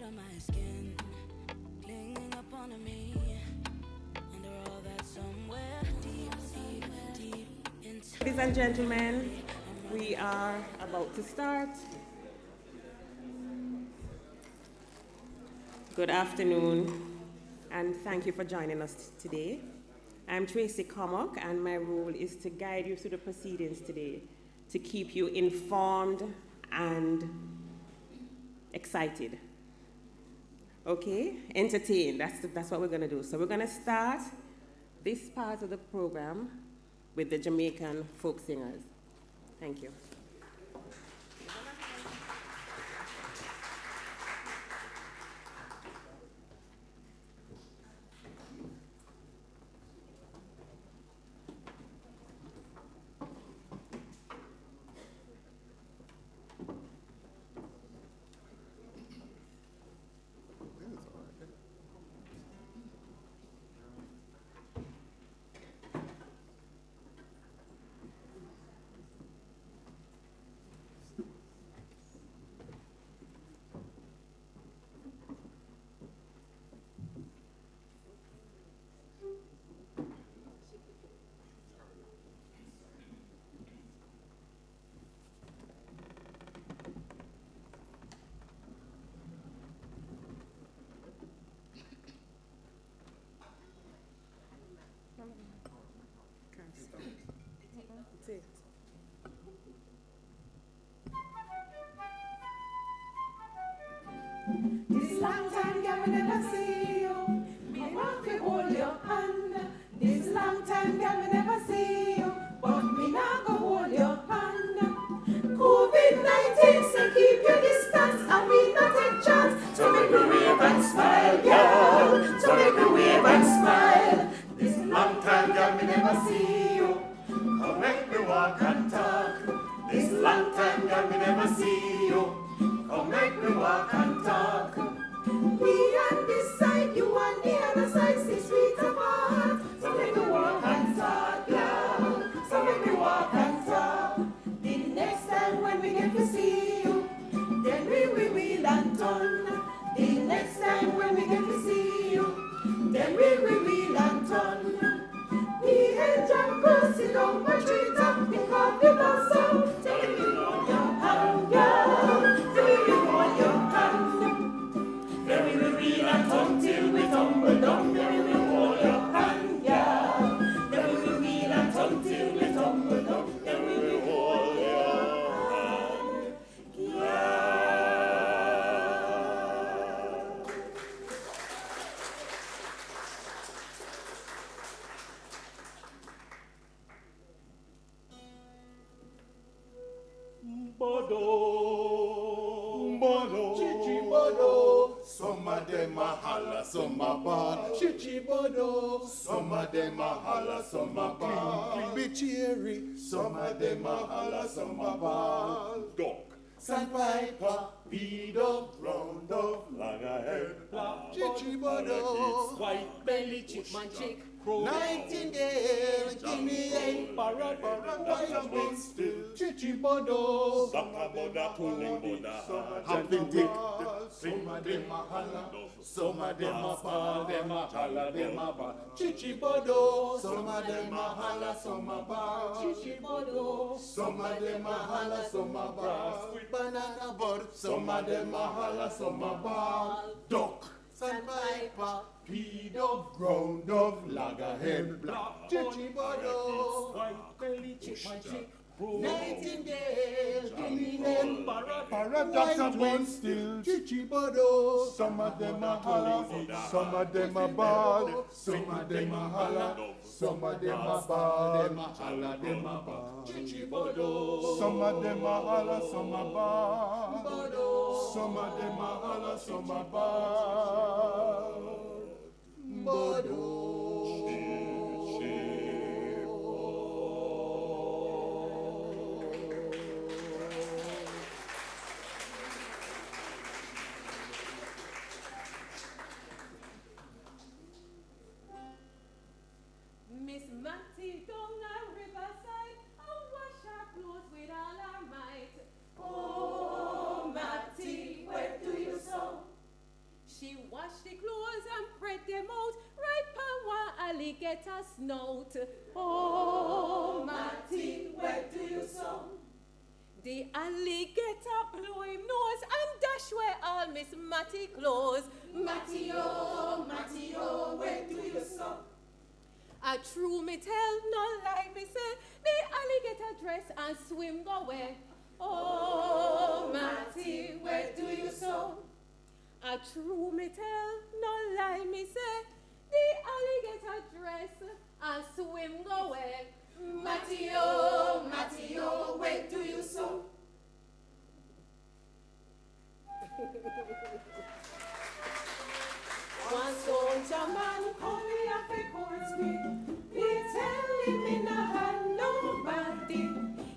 of my skin, clinging up on me. Under all that somewhere deep, deep, deep inside. Ladies and gentlemen, we are about to start. Good afternoon, and thank you for joining us today. I'm Tracy Cormack, and my role is to guide you through the proceedings today, to keep you informed and excited. Okay, entertained, that's what we're gonna do. So we're gonna start this part of the program with the Jamaican folk singers. Thank you. This long time, girl, we never see you. Me want to hold your hand. This long time, girl, we never see you. But me not go hold your hand. COVID-19 say keep your distance, and we not take chance. So make me wave and smile, girl. So make me wave and smile. This long time, girl, we never see you. Come make me walk and talk. This long time, girl, we never see you. Come make me walk and talk. Me on this side, you on the other side, 6 feet apart. So make me walk and talk, girl. So make me walk and talk. The next time when we get to see you, then we wheel and turn. The next time when we get to see you, then we wheel and turn. We head jump cross it down my tree top, pick up the bus out. Take me on your hand, girl. Take me on your hand. Then we will wheel and turn till we tumble down. Then we will hold your hand, girl. Then we will wheel and turn till we tumble down. Then we will hold your hand, girl. Bodo, Chichi Bodo, some of them a holla, some a ball. Chichi Bodo, some of them a holla, some a ball. Be cheery, some of them a holla, some a ball. Duck, sandpiper, bead up, round up, loggerhead. Chichi Bodo, White belly chickman chick. Nightingale, guinea hen, parrot, wild wing still. Chichi Bodo, Saka boda, tuning boda. hopping dick. Some of them a holla, some of them a ball, them a holla, them a ball. Chichi Bodo, some of them a holla, some a ball. Chichi Bodo, Some of them a holla, some a ball. Banana bud, some of them a holla, some a ball. Duck, sandpiper, pea dove, ground dove, loggerhead, black. Chichi Bodo, White belly chickman chick. Nightingale, guinea hen, parrot, wild wing still. Chichi Bodo, some of them a holla, some of them a ball, some of them a holla, some of them a ball, them a holla, them a ball. Chichi Bodo, some of them a holla, some a ball, some of them a holla, some a ball. Bodo. Miss Matty down the riverside, oh wash our clothes with all our might. Oh Matty, where do you sew? them out right pan one alligator snout. Oh, Matty, where do you sow? The alligator blew him nose and dash where all Miss Matty clothes. Matty, oh, where do you sow? A true me tell, no lie me say, the alligator dress and swim go where? Oh, Matty, where do you sow? A true me tell, no lie me say, the alligator dress and swim go where? Matty, oh, where do you sow? One soldier man come me up a court me. Me tell him me nah have nobody.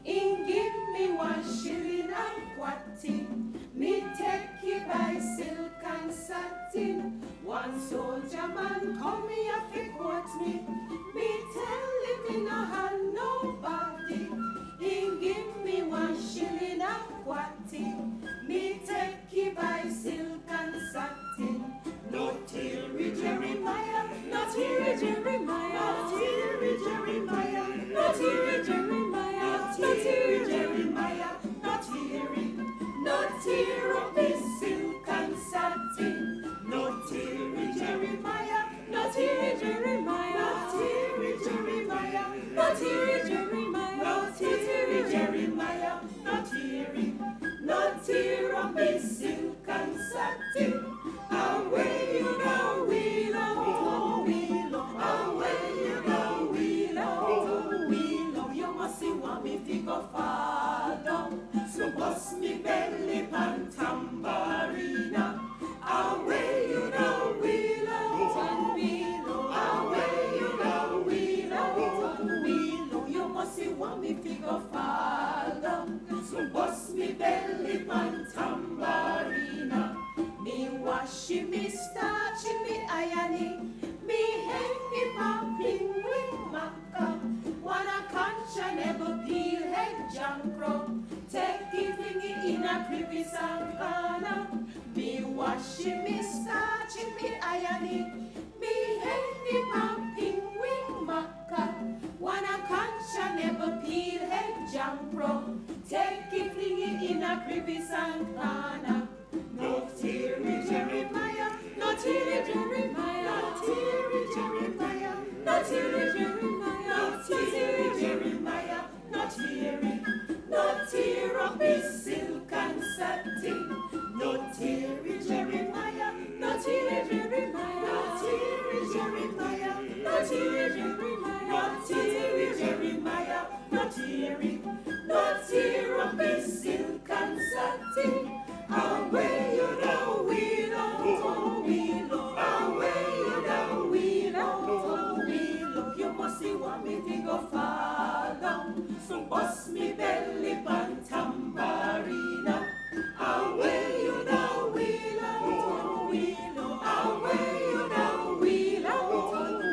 He give me 1 shilling and quatty. Me take it by silk and satin. One soldier man come me up a court me. Me tell him me nah have nobody. He give me 1 shilling and quatty. Me take it by silk and satin. Not Terry Jeremiah, not Terry Jeremiah, not Terry Jeremiah, not Terry Jeremiah, not Terry Jeremiah, not Terry, not Terry of this silk and satin. Not Terry Jeremiah, not Terry Jeremiah, not Terry Jeremiah, not Terry Jeremiah, not Terry Jeremiah, not Terry, not Terry of this silk and satin. Away you go, Willow, Willow. Away you go, Willow, Willow. You must see what me figure fall down. So bust me belly pan tambourina. Away you go, Willow, Willow. Away you go, Willow, Willow. You must see what me figure fall down. So bust me belly pan tambourina. Me washing, me starching, me ironing, me hanging, popping with maca. Wanna concha never peel head junk crow. Take giving in a crevice and corner. Me washing, me starching, me ironing, me hanging, popping with maca. Wanna concha never peel head junk crow. Take giving in a crevice and corner. Not Terry Jeremiah, not Terry Jeremiah, not Terry Jeremiah, not Terry Jeremiah, not Terry Jeremiah, not Terry, not Terry of this silk and satin. Not Terry Jeremiah, not Terry Jeremiah, not Terry Jeremiah, not Terry Jeremiah, not Terry Jeremiah, not Terry, not Terry of this silk and satin. Away you go, Willow, Willow. Away you go, Willow, Willow. You must see what me figure fall down. So bust me belly pan tambourina. Away you go, Willow, Willow. Away you go, Willow,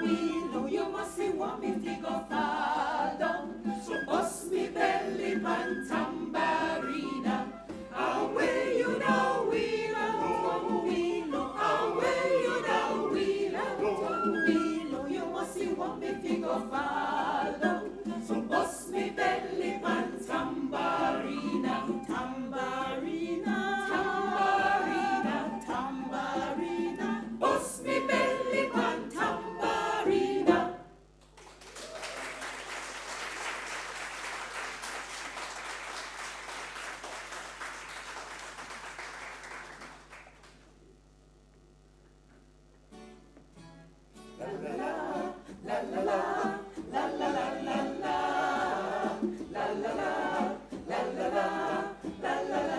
Willow. You must see what me figure fall down. So bust me belly pan tambourina. Away you go, Willow, Willow. Away you go, Willow, Willow. You must see what me figure fall down. So bust me belly pan tambourina, tambourina, tambourina, tambourina. Bust me belly pan tambourina. La la la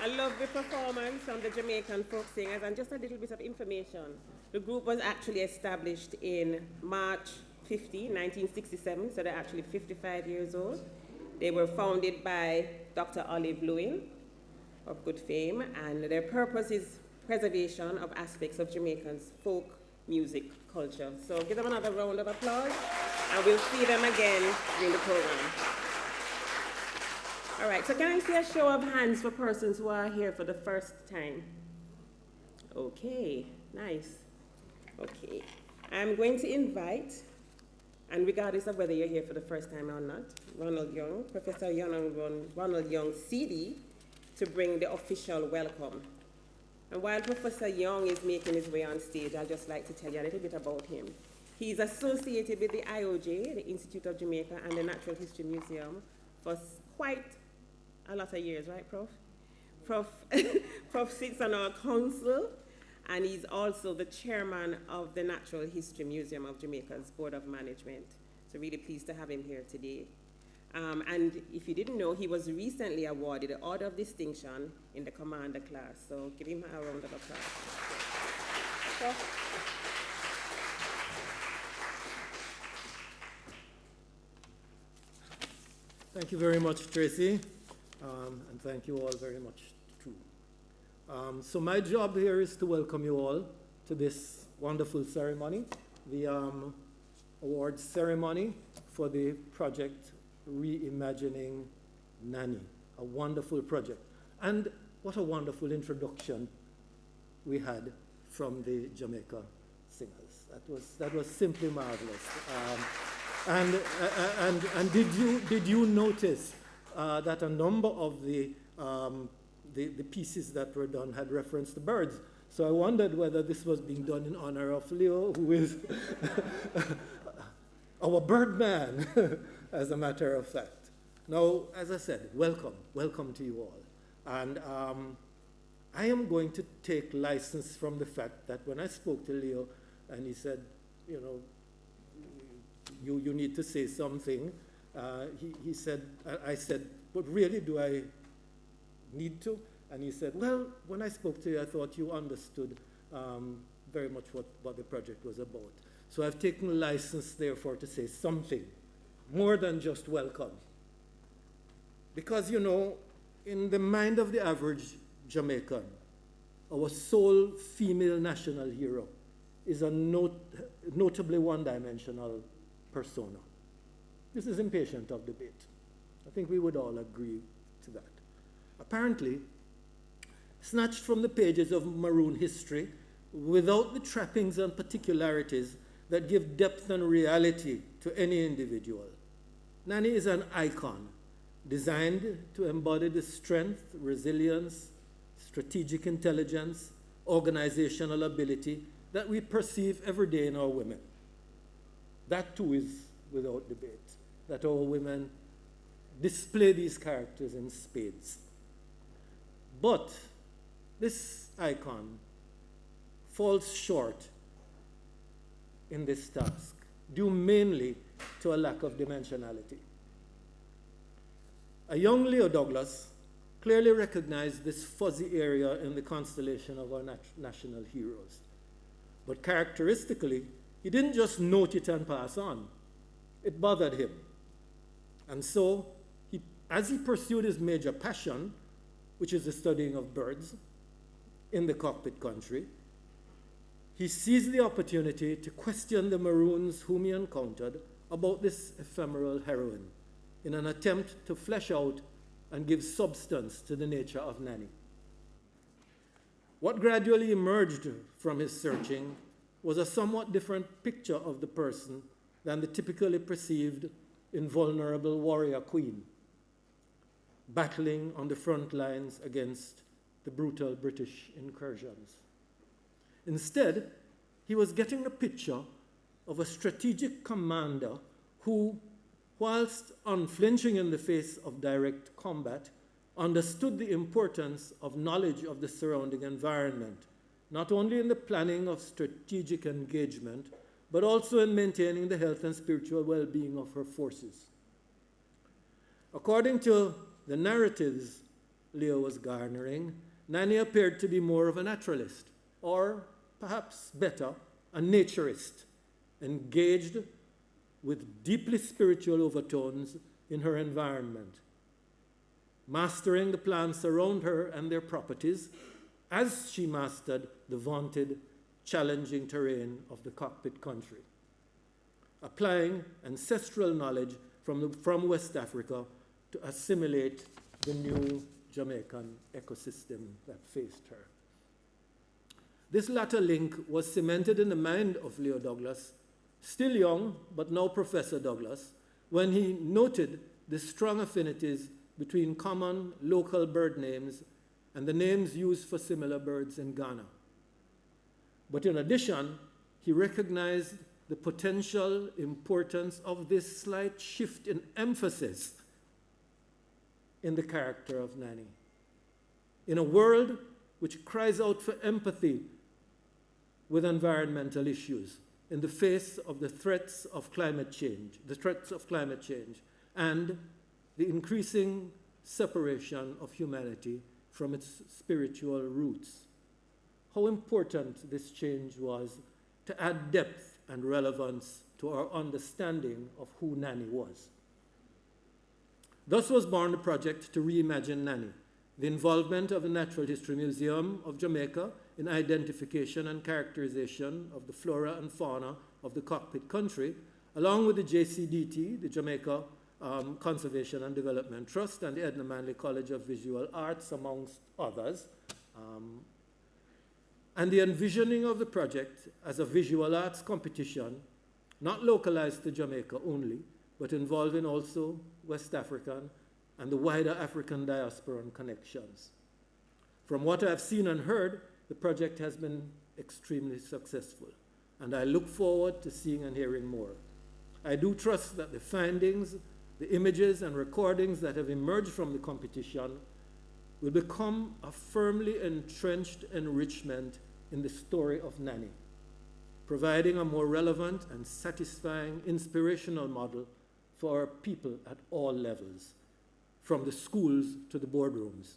I love the performance from the Jamaican folk singers, and just a little bit of information. The group was actually established in March 1967, so they're actually 55 years old. They were founded by Dr. Olive Lewin of good fame, and their purpose is preservation of aspects of Jamaicans' folk music culture. So give them another round of applause, and we'll see them again during the program. All right, so can I see a show of hands for persons who are here for the first time? Okay, nice. Okay, I'm going to invite, and regardless of whether you're here for the first time or not, Ronald Young, Professor Ronald Young, CD, to bring the official welcome. And while Professor Young is making his way on stage, I'd just like to tell you a little bit about him. He's associated with the IOJ, the Institute of Jamaica, and the Natural History Museum for quite a lot of years, right, Prof? Prof sits on our council, and he's also the chairman of the Natural History Museum of Jamaica's Board of Management. So really pleased to have him here today. And if you didn't know, he was recently awarded the Order of Distinction in the Commander class. So give him a round of applause. Thank you very much, Tracy, and thank you all very much, too. So my job here is to welcome you all to this wonderful ceremony, the awards ceremony for the project Reimaging Nanny, a wonderful project. And what a wonderful introduction we had from the Jamaica singers. That was simply marvelous. And did you notice that a number of the pieces that were done had reference to birds? So I wondered whether this was being done in honor of Leo, who is our bird man, as a matter of fact. Now, as I said, welcome to you all. And I am going to take license from the fact that when I spoke to Leo and he said, you know, you need to say something, he said, I said, but really, do I need to? And he said, well, when I spoke to you, I thought you understood very much what the project was about. So I've taken license, therefore, to say something more than just welcome. Because, you know, in the mind of the average Jamaican, our sole female national hero is a notably one-dimensional persona. This is impatient of debate. I think we would all agree to that. Apparently, snatched from the pages of maroon history, without the trappings and particularities that give depth and reality to any individual, Nanny is an icon designed to embody the strength, resilience, strategic intelligence, organizational ability that we perceive every day in our women. That too is without debate, that our women display these characters in spades. But this icon falls short in this task, due mainly to a lack of dimensionality. A young Leo Douglas clearly recognized this fuzzy area in the constellation of our national heroes. But characteristically, he didn't just note it and pass on. It bothered him. And so, as he pursued his major passion, which is the studying of birds in the cockpit country, he seized the opportunity to question the Maroons whom he encountered about this ephemeral heroine in an attempt to flesh out and give substance to the nature of Nanny. What gradually emerged from his searching was a somewhat different picture of the person than the typically perceived invulnerable warrior queen, battling on the front lines against the brutal British incursions. Instead, he was getting a picture of a strategic commander who, whilst unflinching in the face of direct combat, understood the importance of knowledge of the surrounding environment, not only in the planning of strategic engagement, but also in maintaining the health and spiritual well-being of her forces. According to the narratives Leo was garnering, Nanny appeared to be more of a naturalist, or perhaps better, a naturist, engaged with deeply spiritual overtones in her environment, mastering the plants around her and their properties as she mastered the vaunted, challenging terrain of the cockpit country, applying ancestral knowledge from West Africa to assimilate the new Jamaican ecosystem that faced her. This latter link was cemented in the mind of Leo Douglas, still young, but now Professor Douglas, when he noted the strong affinities between common local bird names and the names used for similar birds in Ghana. But in addition, he recognized the potential importance of this slight shift in emphasis in the character of Nanny. In a world which cries out for empathy with environmental issues in the face of the threats of climate change, and the increasing separation of humanity from its spiritual roots. How important this change was to add depth and relevance to our understanding of who Nanny was. Thus was born the project to reimagine Nanny, the involvement of the Natural History Museum of Jamaica in identification and characterization of the flora and fauna of the cockpit country, along with the JCDT, the Jamaica Conservation and Development Trust, and the Edna Manley College of Visual Arts, amongst others, and the envisioning of the project as a visual arts competition, not localized to Jamaica only, but involving also West African and the wider African diasporan connections. From what I've seen and heard, the project has been extremely successful, and I look forward to seeing and hearing more. I do trust that the findings, the images and recordings that have emerged from the competition will become a firmly entrenched enrichment in the story of Nanny, providing a more relevant and satisfying inspirational model for our people at all levels, from the schools to the boardrooms.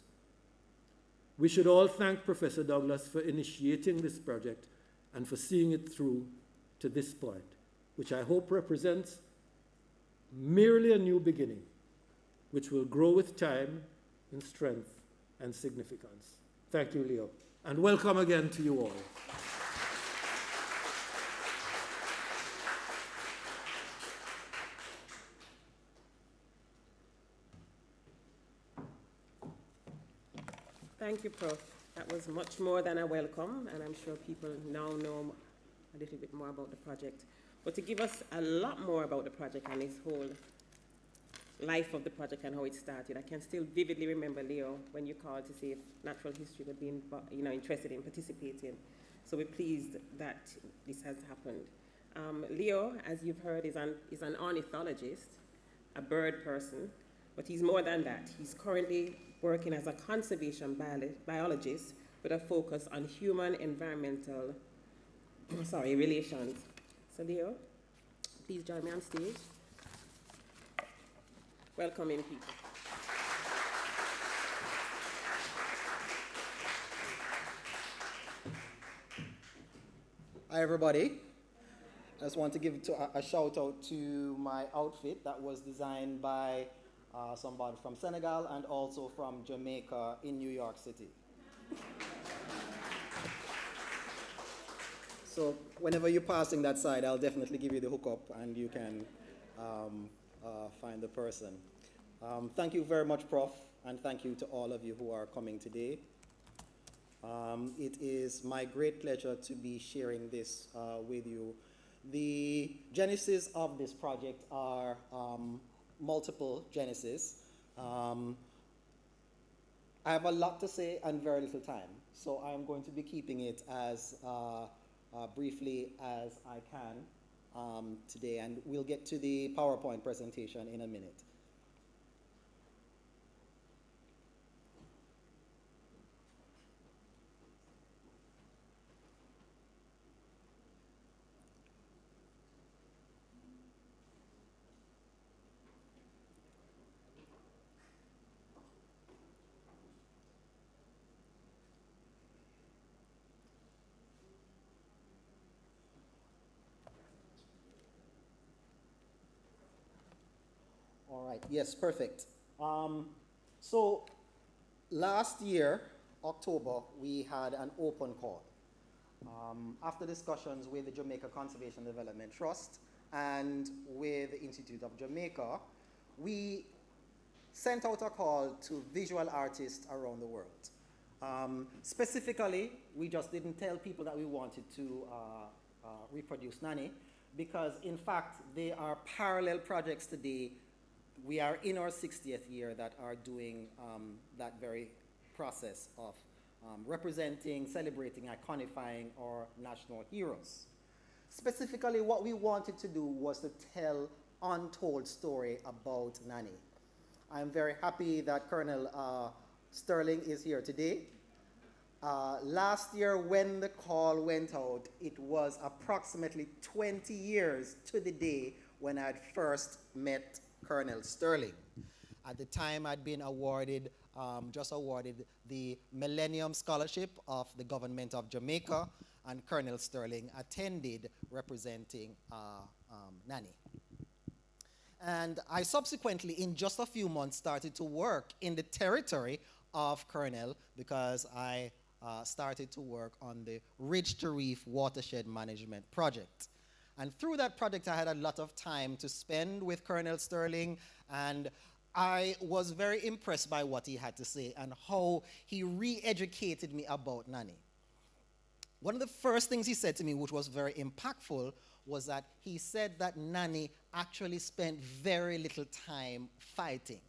We should all thank Professor Douglas for initiating this project and for seeing it through to this point, which I hope represents merely a new beginning, which will grow with time in strength and significance. Thank you, Leo, and welcome again to you all. Thank you, Prof. That was much more than a welcome, and I'm sure people now know a little bit more about the project. But to give us a lot more about the project and its whole life of the project and how it started, I can still vividly remember, Leo, when you called to see if natural history would be interested in participating. So we're pleased that this has happened. Leo, as you've heard, is an ornithologist, a bird person, but he's more than that. He's currently working as a conservation biologist with a focus on human-environmental relations. So Leo, please join me on stage. Welcome in, people. Hi, everybody. I just want to give a shout out to my outfit that was designed by somebody from Senegal and also from Jamaica in New York City. So whenever you're passing that side, I'll definitely give you the hookup and you can find the person. Thank you very much, Prof, and thank you to all of you who are coming today. It is my great pleasure to be sharing this with you. The genesis of this project are multiple genesis. I have a lot to say and very little time, so I'm going to be keeping it as briefly as I can today, and we'll get to the PowerPoint presentation in a minute. All right, yes, perfect. So last year, October, we had an open call. After discussions with the Jamaica Conservation Development Trust and with the Institute of Jamaica, we sent out a call to visual artists around the world. Specifically, we just didn't tell people that we wanted to reproduce Nanny, because in fact, there are parallel projects today. We are in our 60th year that are doing that very process of representing, celebrating, iconifying our national heroes. Specifically, what we wanted to do was to tell untold story about Nanny. I'm very happy that Colonel Sterling is here today. Last year when the call went out, it was approximately 20 years to the day when I had first met Colonel Sterling. At the time, I'd been awarded, just awarded the Millennium Scholarship of the Government of Jamaica, and Colonel Sterling attended representing Nanny. And I subsequently, in just a few months, started to work in the territory of Colonel, because I started to work on the Ridge to Reef Watershed Management Project. And through that project, I had a lot of time to spend with Colonel Sterling, and I was very impressed by what he had to say and how he re-educated me about Nanny. One of the first things he said to me, which was very impactful, was that he said that Nanny actually spent very little time fighting.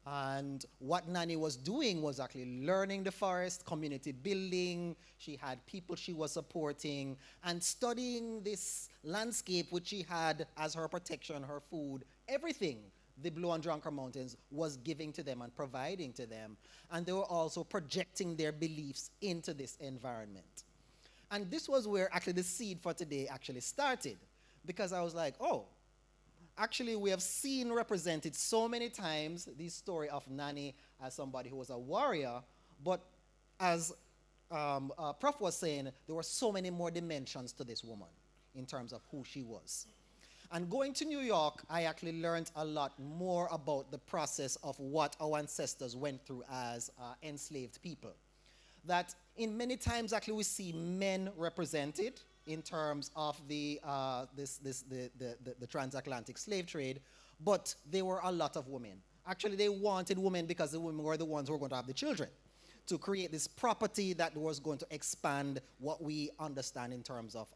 And what Nanny was doing was actually learning the forest, community building. She had people she was supporting, and studying this landscape which she had as her protection, her food, everything the Blue and Drunker Mountains was giving to them and providing to them. And they were also projecting their beliefs into this environment. And this was where actually the seed for today actually started, because I was like, oh, actually we have seen represented so many times this story of Nanny as somebody who was a warrior, but as Prof was saying, there were so many more dimensions to this woman in terms of who she was. And going to New York, I actually learned a lot more about the process of what our ancestors went through as enslaved people. That in many times actually we see men represented in terms of the transatlantic slave trade, but there were a lot of women. Actually, they wanted women because the women were the ones who were going to have the children, to create this property that was going to expand what we understand in terms of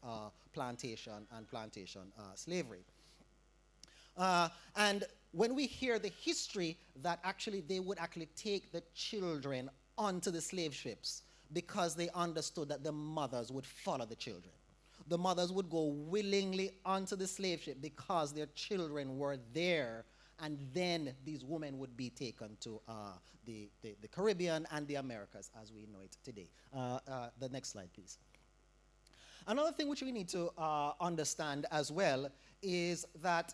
plantation and plantation slavery. And when we hear the history that actually they would actually take the children onto the slave ships because they understood that the mothers would follow the children. The mothers would go willingly onto the slave ship because their children were there, and then these women would be taken to the Caribbean and the Americas as we know it today. The next slide, please. Another thing which we need to understand as well is that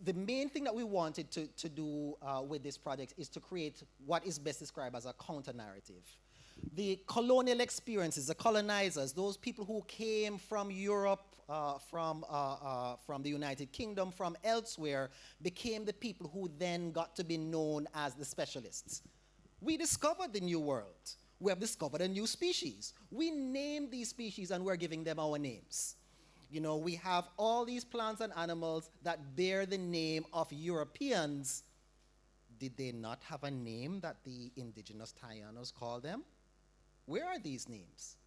the main thing that we wanted to do with this project is to create what is best described as a counter-narrative. The colonial experiences, the colonizers, those people who came from Europe, from the United Kingdom, from elsewhere, became the people who then got to be known as the specialists. We discovered the new world. We have discovered a new species. We named these species and we're giving them our names. You know, we have all these plants and animals that bear the name of Europeans. Did they not have a name that the indigenous Tayanos called them? Where are these names?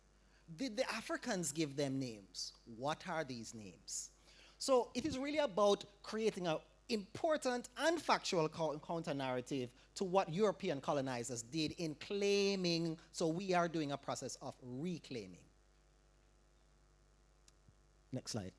Did the Africans give them names? What are these names? So it is really about creating an important and factual counter-narrative to what European colonizers did in claiming, so we are doing a process of reclaiming. Next slide.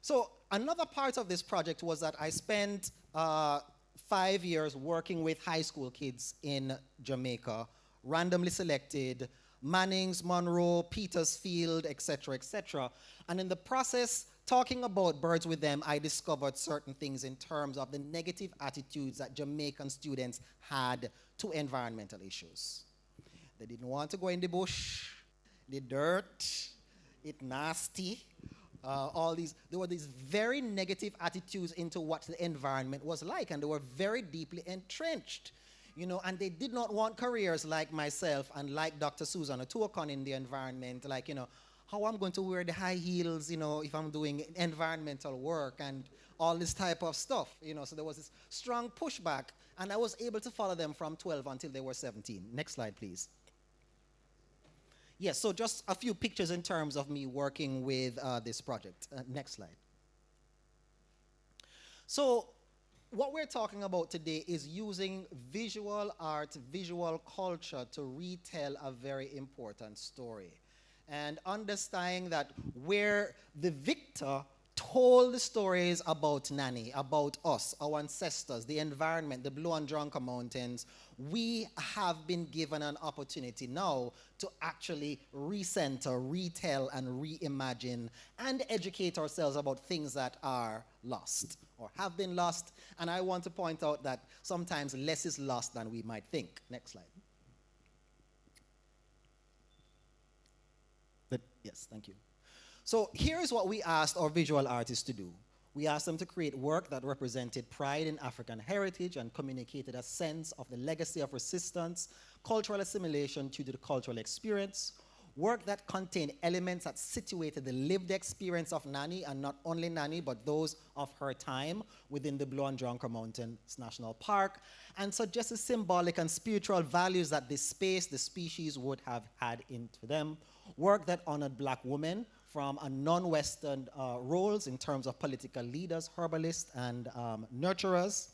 So another part of this project was that I spent 5 years working with high school kids in Jamaica, randomly selected, Mannings, Monroe, Petersfield, etc., etc. And in the process, talking about birds with them, I discovered certain things in terms of the negative attitudes that Jamaican students had to environmental issues. They didn't want to go in the bush, the dirt, it's nasty. There were these very negative attitudes into what the environment was like, and they were very deeply entrenched. And they did not want careers like myself and like Dr. Susan Otuokon in the environment, like, how I'm going to wear the high heels, if I'm doing environmental work and all this type of stuff, So there was this strong pushback, and I was able to follow them from 12 until they were 17. Next slide, please. Yes, so just a few pictures in terms of me working with this project. Next slide. So what we're talking about today is using visual art, visual culture to retell a very important story. And understanding that where the victor told the stories about Nanny, about us, our ancestors, the environment, the Blue and Dronka Mountains, we have been given an opportunity now to actually recenter, retell, and reimagine, and educate ourselves about things that are lost or have been lost. And I want to point out that sometimes less is lost than we might think. Next slide. Yes, thank you. So here is what we asked our visual artists to do. We asked them to create work that represented pride in African heritage and communicated a sense of the legacy of resistance, cultural assimilation due to the cultural experience, work that contained elements that situated the lived experience of Nanny, and not only Nanny, but those of her time within the Blue and Dronka Mountains National Park, and suggested symbolic and spiritual values that this space, the species, would have had into them. Work that honored Black women from a non-Western roles in terms of political leaders, herbalists, and nurturers.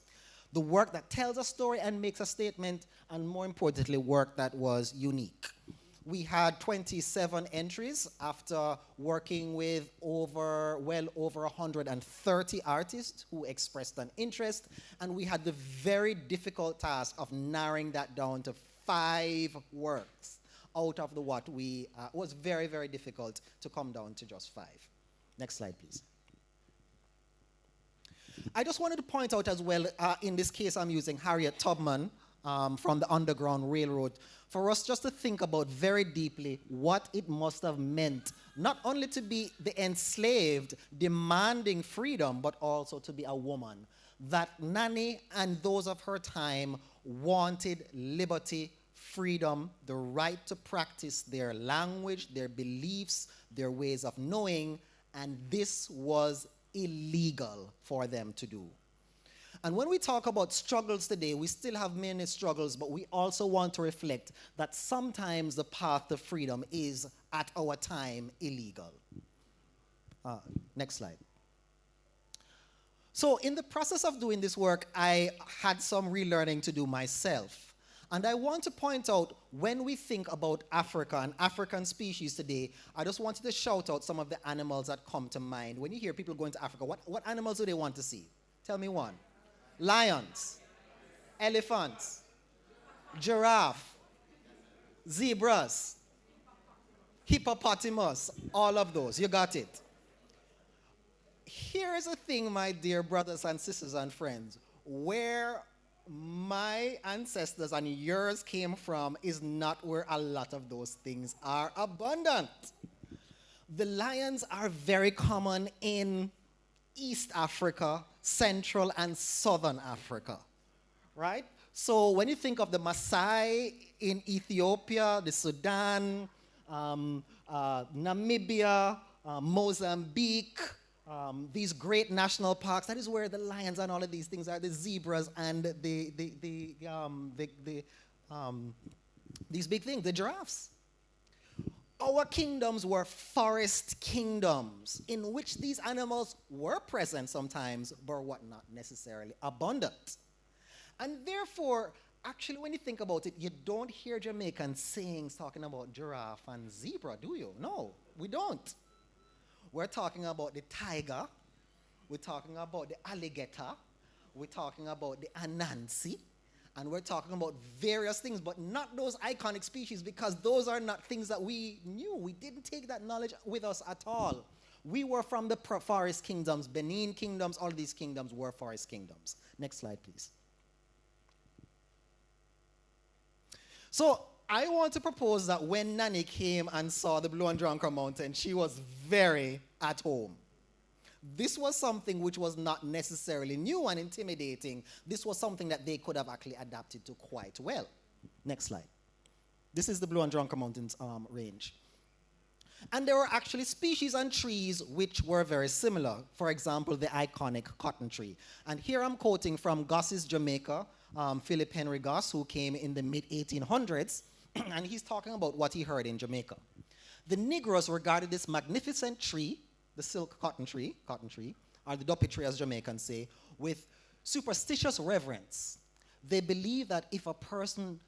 The work that tells a story and makes a statement, and more importantly, work that was unique. We had 27 entries after working with well over 130 artists who expressed an interest, and we had the very difficult task of narrowing that down to 5 works out of what was very, very difficult to come down to just 5. Next slide, please. I just wanted to point out as well, in this case I'm using Harriet Tubman from the Underground Railroad, for us just to think about very deeply what it must have meant, not only to be the enslaved demanding freedom, but also to be a woman. That Nanny and those of her time wanted liberty, freedom, the right to practice their language, their beliefs, their ways of knowing, and this was illegal for them to do. And when we talk about struggles today, we still have many struggles, but we also want to reflect that sometimes the path to freedom is, at our time, illegal. Next slide. So in the process of doing this work, I had some relearning to do myself. And I want to point out, when we think about Africa and African species today, I just wanted to shout out some of the animals that come to mind. When you hear people going to Africa, what animals do they want to see? Tell me one. Lions, elephants, giraffe, zebras, hippopotamus, all of those. You got it. Here is the thing, my dear brothers and sisters and friends. Where my ancestors and yours came from is not where a lot of those things are abundant. The lions are very common in East Africa, Central and Southern Africa, right? So when you think of the Maasai in Ethiopia, the Sudan, Namibia, Mozambique, these great national parks, that is where the lions and all of these things are, the zebras and these big things, the giraffes. Our kingdoms were forest kingdoms in which these animals were present sometimes, but were not necessarily abundant. And therefore, actually, when you think about it, you don't hear Jamaican sayings talking about giraffe and zebra, do you? No, we don't. We're talking about the tiger, we're talking about the alligator, we're talking about the anansi, and we're talking about various things, but not those iconic species, because those are not things that we knew. We didn't take that knowledge with us at all. We were from the forest kingdoms, Benin kingdoms, all these kingdoms were forest kingdoms. Next slide, please. So I want to propose that when Nanny came and saw the Blue and Drunker Mountain, she was very at home. This was something which was not necessarily new and intimidating. This was something that they could have actually adapted to quite well. Next slide. This is the Blue and Drunker Mountains range. And there were actually species and trees which were very similar. For example, the iconic cotton tree. And here I'm quoting from Goss's Jamaica, Philip Henry Goss, who came in the mid-1800s, and he's talking about what he heard in Jamaica. The Negroes regarded this magnificent tree, the silk cotton tree, or the duppy tree as Jamaicans say, with superstitious reverence. They believe that if a person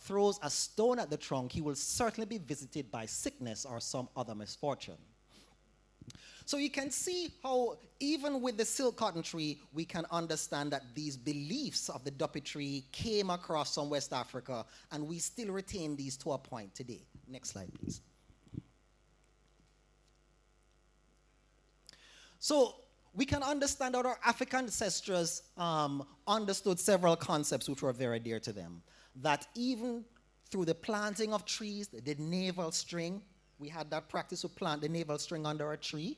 throws a stone at the trunk, he will certainly be visited by sickness or some other misfortune. So you can see how even with the silk cotton tree, we can understand that these beliefs of the duppy tree came across from West Africa, and we still retain these to a point today. Next slide, please. So we can understand that our African ancestors understood several concepts which were very dear to them. That even through the planting of trees, the navel string, we had that practice to plant the navel string under a tree,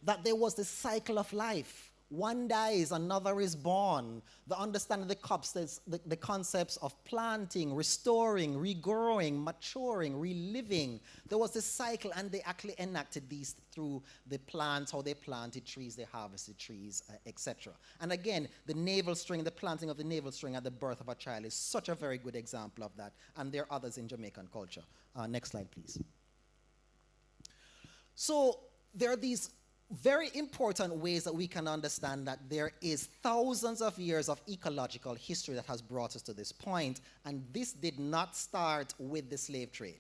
that there was the cycle of life. One dies, another is born. The understanding the concepts of planting, restoring, regrowing, maturing, reliving. There was this cycle, and they actually enacted these through the plants, how they planted trees, they harvested trees, etc. And again, the navel string, the planting of the navel string at the birth of a child is such a very good example of that. And there are others in Jamaican culture. Next slide, please. So there are these very important ways that we can understand that there is thousands of years of ecological history that has brought us to this point, and this did not start with the slave trade.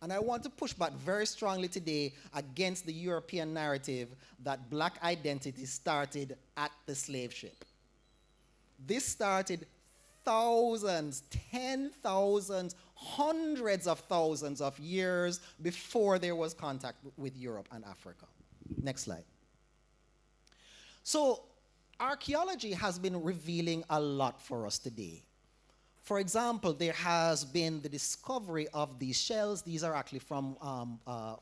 And I want to push back very strongly today against the European narrative that black identity started at the slave ship. This started thousands, 10,000s, hundreds of thousands of years before there was contact with Europe and Africa. Next slide. So archaeology has been revealing a lot for us today. For example, there has been the discovery of these shells. These are actually from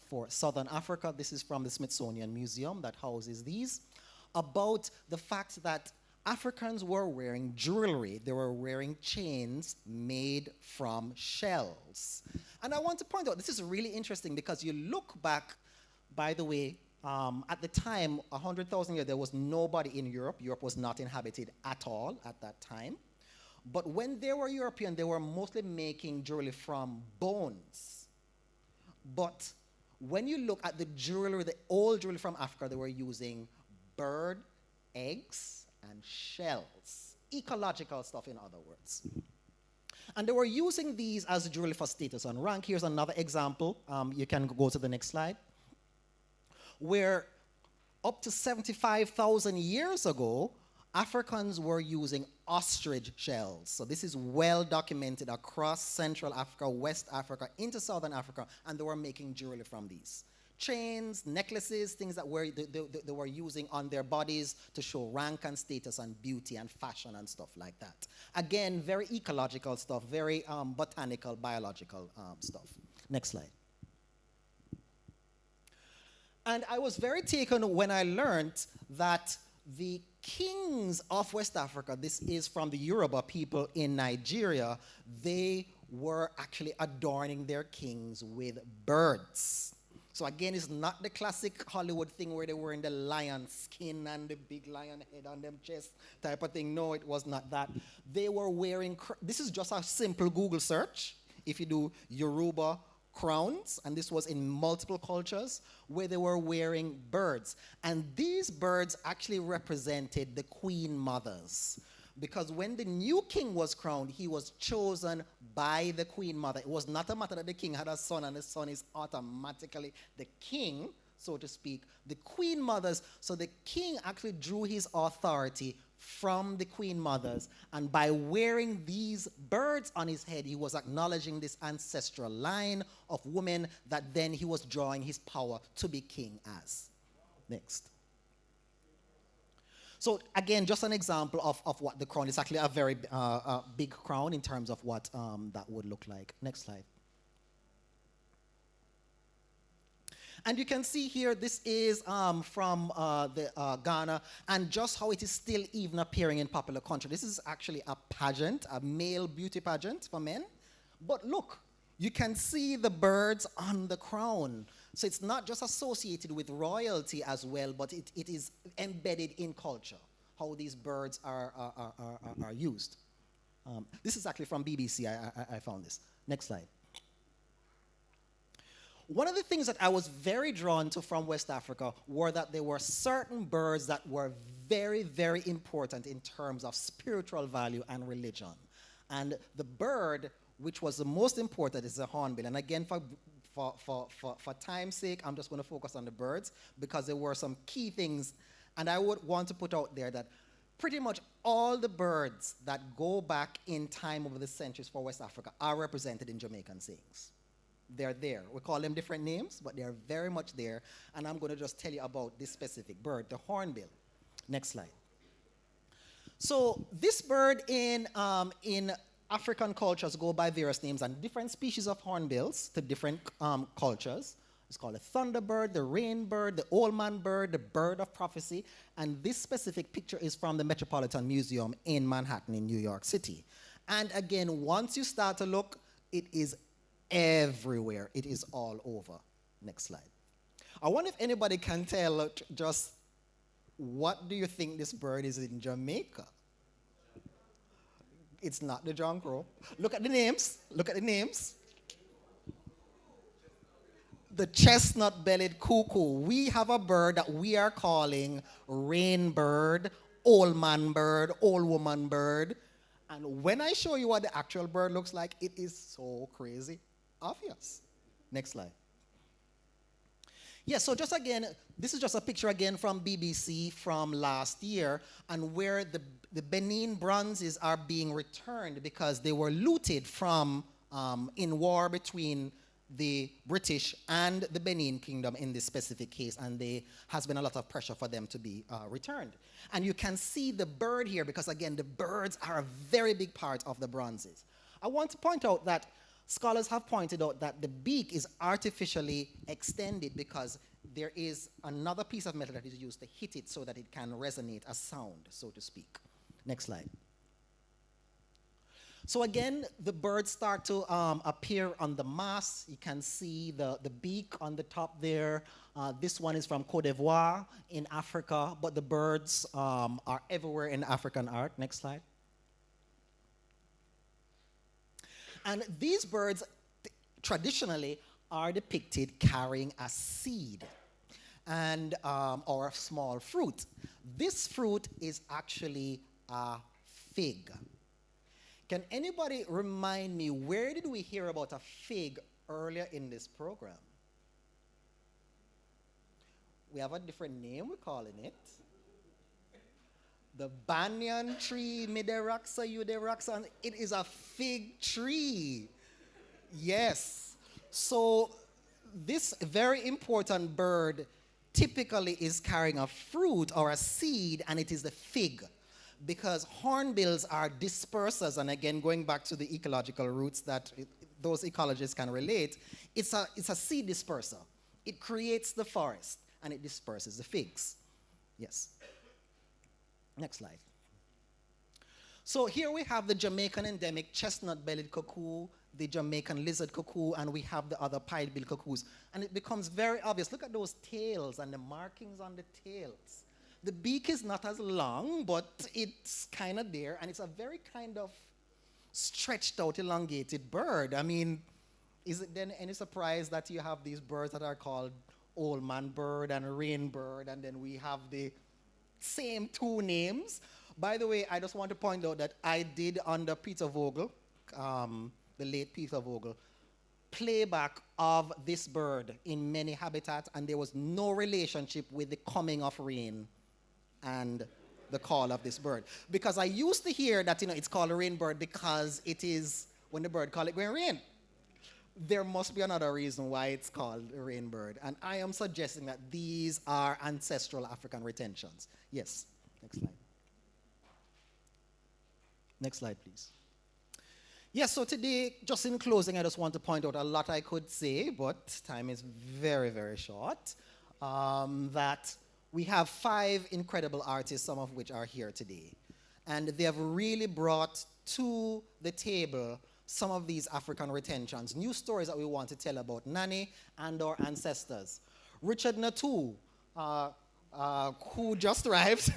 for Southern Africa. This is from the Smithsonian Museum that houses these, about the fact that Africans were wearing jewelry. They were wearing chains made from shells. And I want to point out, this is really interesting because you look back, by the way, at the time, 100,000 years, there was nobody in Europe. Europe was not inhabited at all at that time. But when they were European, they were mostly making jewelry from bones. But when you look at the jewelry, the old jewelry from Africa, they were using bird eggs and shells. Ecological stuff, in other words. And they were using these as jewelry for status and rank. Here's another example. You can go to the next slide. Where up to 75,000 years ago, Africans were using ostrich shells. So this is well documented across Central Africa, West Africa, into Southern Africa, and they were making jewelry from these. Chains, necklaces, things that they were using on their bodies to show rank and status and beauty and fashion and stuff like that. Again, very ecological stuff, very botanical, biological stuff. Next slide. And I was very taken when I learned that the kings of West Africa, this is from the Yoruba people in Nigeria, they were actually adorning their kings with birds. So again, it's not the classic Hollywood thing where they were in the lion skin and the big lion head on them chest type of thing. No, it was not that. They were wearing, this is just a simple Google search. If you do Yoruba crowns, and this was in multiple cultures, where they were wearing birds. And these birds actually represented the queen mothers. Because when the new king was crowned, he was chosen by the queen mother. It was not a matter that the king had a son and the son is automatically the king, so to speak. The queen mothers, so the king actually drew his authority from the queen mothers, and by wearing these birds on his head, he was acknowledging this ancestral line of women that then he was drawing his power to be king as. Next. So again, just an example of what the crown is. Actually a very big crown in terms of what that would look like. Next slide. And you can see here, this is from Ghana, and just how it is still even appearing in popular culture. This is actually a pageant, a male beauty pageant for men. But look, you can see the birds on the crown. So it's not just associated with royalty as well, but it is embedded in culture, how these birds are used. This is actually from BBC, I found this. Next slide. One of the things that I was very drawn to from West Africa were that there were certain birds that were very, very important in terms of spiritual value and religion. And the bird which was the most important is the hornbill. And again, for time's sake, I'm just going to focus on the birds because there were some key things. And I would want to put out there that pretty much all the birds that go back in time over the centuries for West Africa are represented in Jamaican sayings. They're there. We call them different names, but they're very much there. And I'm going to just tell you about this specific bird, the hornbill. Next slide. So this bird in African cultures go by various names, and different species of hornbills to different cultures. It's called a thunderbird, the rainbird, the old man bird, the bird of prophecy. And this specific picture is from the Metropolitan Museum in Manhattan in New York City. And again, once you start to look, it is everywhere. It is all over. Next slide. I wonder if anybody can tell just what do you think this bird is in Jamaica? It's not the jonquil. Look at the names. Look at the names. The chestnut-bellied cuckoo. We have a bird that we are calling rainbird, old man bird, old woman bird. And when I show you what the actual bird looks like, it is so crazy obvious. Next slide. Yeah, so just again, this is just a picture again from BBC from last year, and where the Benin bronzes are being returned because they were looted from in war between the British and the Benin Kingdom in this specific case, and there has been a lot of pressure for them to be returned. And you can see the bird here because, again, the birds are a very big part of the bronzes. I want to point out that scholars have pointed out that the beak is artificially extended because there is another piece of metal that is used to hit it so that it can resonate a sound, so to speak. Next slide. So again, the birds start to appear on the mast. You can see the beak on the top there. This one is from Côte d'Ivoire in Africa, but the birds are everywhere in African art. Next slide. And these birds traditionally are depicted carrying a seed and or a small fruit. This fruit is actually a fig. Can anybody remind me, where did we hear about a fig earlier in this program? We have a different name we're calling it. The banyan tree, mideraxa, uderaxa, it is a fig tree. Yes. So this very important bird typically is carrying a fruit or a seed, and it is the fig. Because hornbills are dispersers, and again, going back to the ecological roots that those ecologists can relate, it's a seed disperser. It creates the forest, and it disperses the figs. Yes. Next slide. So here we have the Jamaican endemic chestnut-bellied cuckoo, the Jamaican lizard cuckoo, and we have the other pied-billed cuckoos. And it becomes very obvious. Look at those tails and the markings on the tails. The beak is not as long, but it's kind of there, and it's a very kind of stretched out, elongated bird. I mean, is it then any surprise that you have these birds that are called old man bird and rain bird, and then we have the same two names? By the way, I just want to point out that I did under Peter Vogel, the late Peter Vogel, playback of this bird in many habitats, and there was no relationship with the coming of rain and the call of this bird. Because I used to hear that, it's called a rain bird because it is when the bird call it going rain. There must be another reason why it's called a rain bird. And I am suggesting that these are ancestral African retentions. Yes. Next slide. Next slide, please. Yes, so today, just in closing, I just want to point out a lot I could say, but time is very, very short. That we have 5 incredible artists, some of which are here today. And they have really brought to the table some of these African retentions, new stories that we want to tell about Nanny and our ancestors. Richard Natu, who just arrived.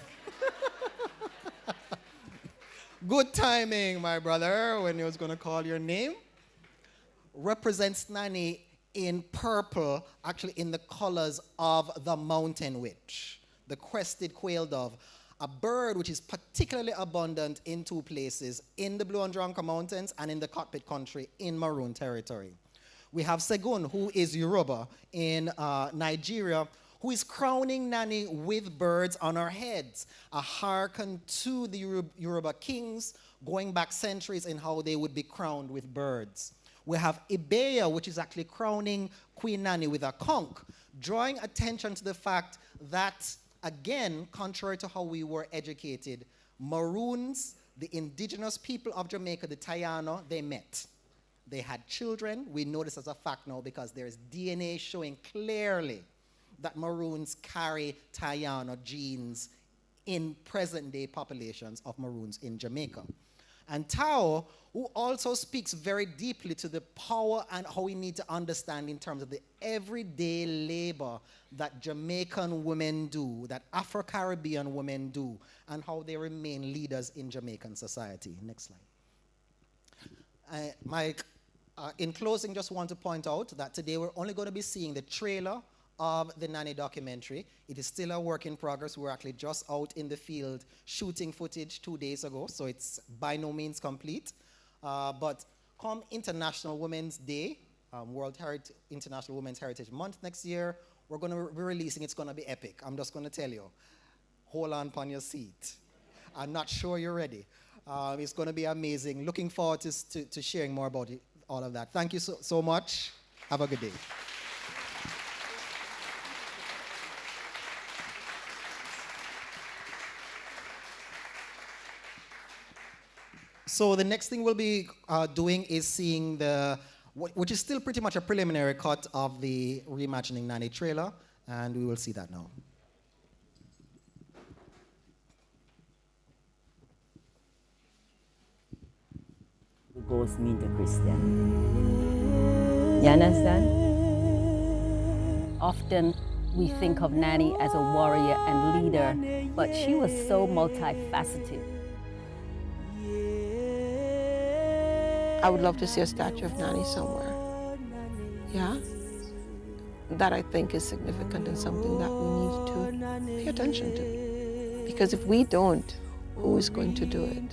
Good timing, my brother, when he was going to call your name. Represents Nanny in purple, actually in the colors of the mountain witch, the crested quail dove, a bird which is particularly abundant in 2 places, in the Blue Andranka Mountains and in the Cockpit Country in Maroon Territory. We have Segun, who is Yoruba in Nigeria, who is crowning Nanny with birds on her heads, a hearken to the Yoruba kings going back centuries in how they would be crowned with birds. We have Ibeya, which is actually crowning Queen Nanny with a conch, drawing attention to the fact that, again, contrary to how we were educated, Maroons, the indigenous people of Jamaica, the Taino, they met. They had children. We know this as a fact now because there's DNA showing clearly that Maroons carry Taino genes in present-day populations of Maroons in Jamaica. And Tao, who also speaks very deeply to the power and how we need to understand in terms of the everyday labor that Jamaican women do, that Afro-Caribbean women do, and how they remain leaders in Jamaican society. Next slide. Mike, in closing, just want to point out that today we're only going to be seeing the trailer of the Nanny documentary. It is still a work in progress. We're actually just out in the field shooting footage 2 days ago, so it's by no means complete. But come International Women's Day, International Women's Heritage Month next year, we're going to be releasing, it's going to be epic. I'm just going to tell you, hold on upon your seat. I'm not sure you're ready. It's going to be amazing. Looking forward to sharing more about it, all of that. Thank you so much. Have a good day. So the next thing we'll be doing is seeing which is still pretty much a preliminary cut of the Reimaging Nanny trailer, and we will see that now. The ghost mean to Christian. You understand? Often we think of Nanny as a warrior and leader, but she was so multifaceted. I would love to see a statue of Nanny somewhere. Yeah? That I think is significant and something that we need to pay attention to. Because if we don't, who is going to do it?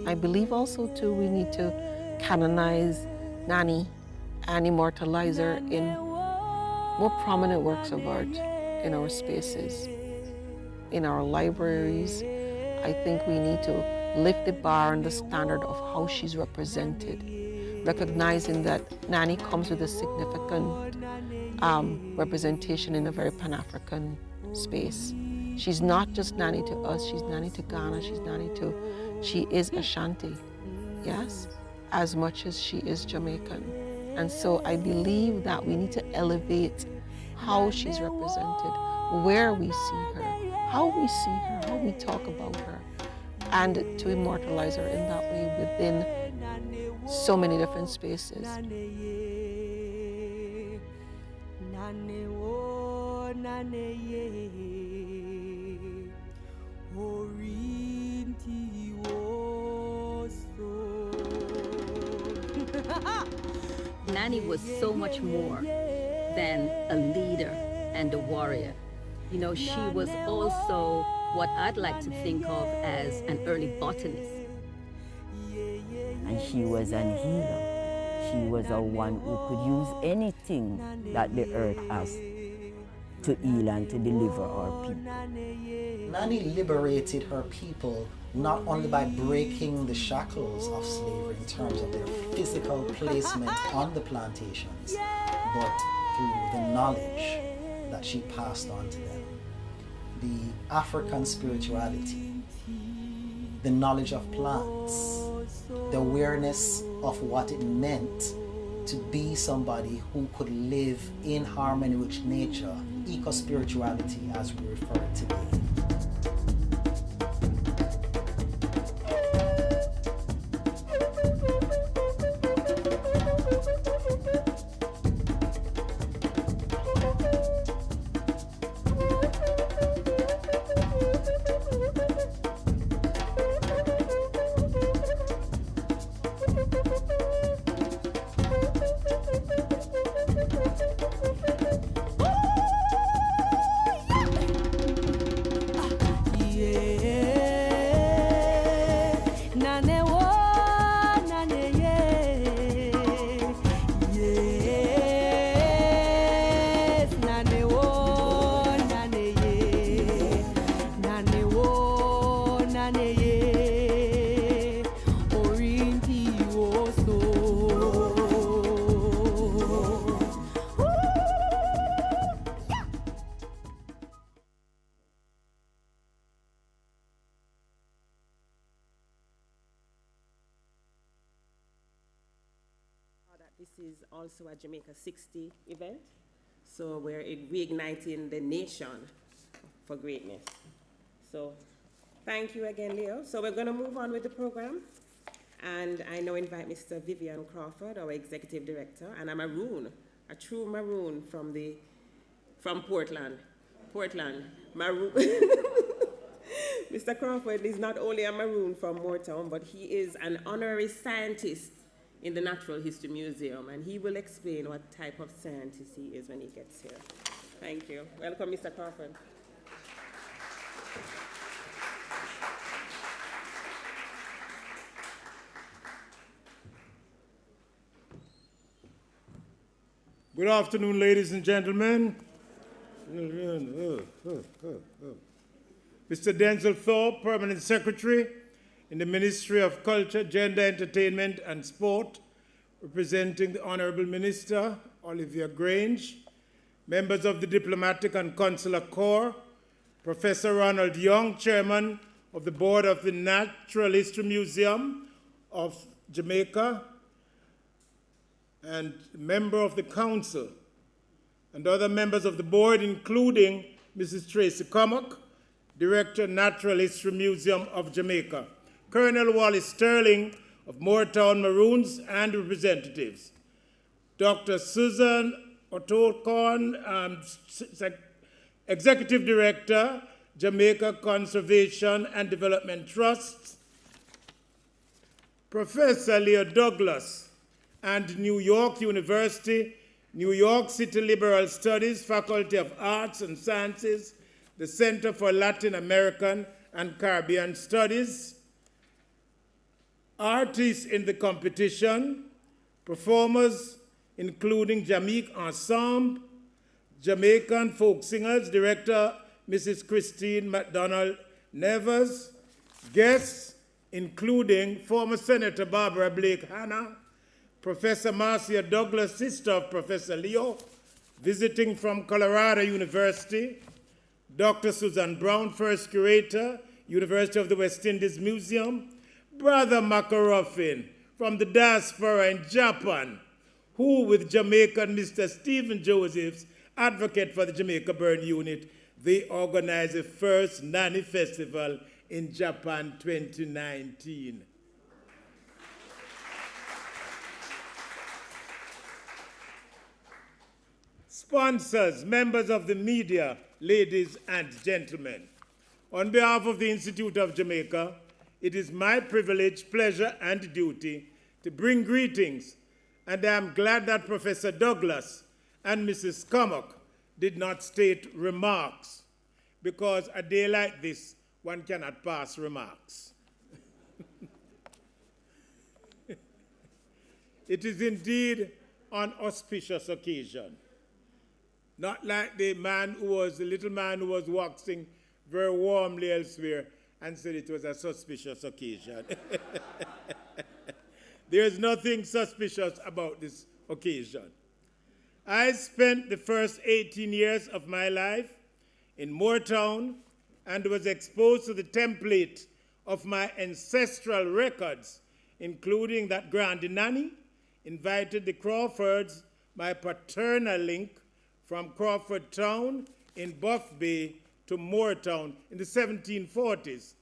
I believe also too we need to canonize Nanny and immortalize her in more prominent works of art in our spaces, in our libraries. I think we need to lift the bar and the standard of how she's represented, recognizing that Nanny comes with a significant representation in a very Pan-African space. She's not just Nanny to us, she's Nanny to Ghana, she is Ashanti, yes, as much as she is Jamaican. And so I believe that we need to elevate how she's represented, where we see her, how we see her, how we talk about her, and to immortalize her in that way within so many different spaces. Nanny was so much more than a leader and a warrior. You know, she was also what I'd like to think of as an early botanist. And she was an healer. She was a one who could use anything that the earth has to heal and to deliver our people. Nanny liberated her people not only by breaking the shackles of slavery in terms of their physical placement on the plantations, but through the knowledge that she passed on to them. The African spirituality, the knowledge of plants, the awareness of what it meant to be somebody who could live in harmony with nature, eco-spirituality as we refer it today. This is also a Jamaica 60 event, so we're reigniting the nation for greatness. So thank you again, Leo. So we're going to move on with the program, and I now invite Mr. Vivian Crawford, our executive director, and a maroon, a true maroon from Portland. Maroon. Mr. Crawford is not only a maroon from Moortown, but he is an honorary scientist in the Natural History Museum, and he will explain what type of scientist he is when he gets here. Thank you. Welcome, Mr. Crawford. Good afternoon, ladies and gentlemen. Mr. Denzel Thorpe, Permanent Secretary in the Ministry of Culture, Gender, Entertainment and Sport, representing the Honorable Minister, Olivia Grange, members of the Diplomatic and Consular Corps, Professor Ronald Young, Chairman of the Board of the Natural History Museum of Jamaica, and member of the Council, and other members of the board, including Mrs. Tracy Cormack, Director, Natural History Museum of Jamaica, Colonel Wallace Sterling of Moortown Maroons and representatives, Dr. Susan Otokon, Executive Director, Jamaica Conservation and Development Trust, Professor Leo Douglas, and New York University, New York City Liberal Studies, Faculty of Arts and Sciences, the Center for Latin American and Caribbean Studies, artists in the competition, performers including Jamaica Ensemble, Jamaican folk singers, Director Mrs. Christine McDonald Nevers, guests including former Senator Barbara Blake Hanna, Professor Marcia Douglas, sister of Professor Leo, visiting from Colorado University, Dr. Susan Brown, first curator, University of the West Indies Museum, Brother Makaroffin from the diaspora in Japan, who with Jamaican Mr. Stephen Josephs, advocate for the Jamaica Burn Unit, they organized the first Nanny Festival in Japan 2019. Sponsors, members of the media, ladies and gentlemen, on behalf of the Institute of Jamaica, it is my privilege, pleasure, and duty to bring greetings, and I am glad that Professor Douglas and Mrs. Cormack did not state remarks, because a day like this, one cannot pass remarks. It is indeed an auspicious occasion. Not like the little man who was waxing very warmly elsewhere and said it was a suspicious occasion. There is nothing suspicious about this occasion. I spent the first 18 years of my life in Moortown and was exposed to the template of my ancestral records, including that Grandi Nanny invited the Crawfords, my paternal link, from Crawford Town in Buff Bay to Moortown in the 1740s.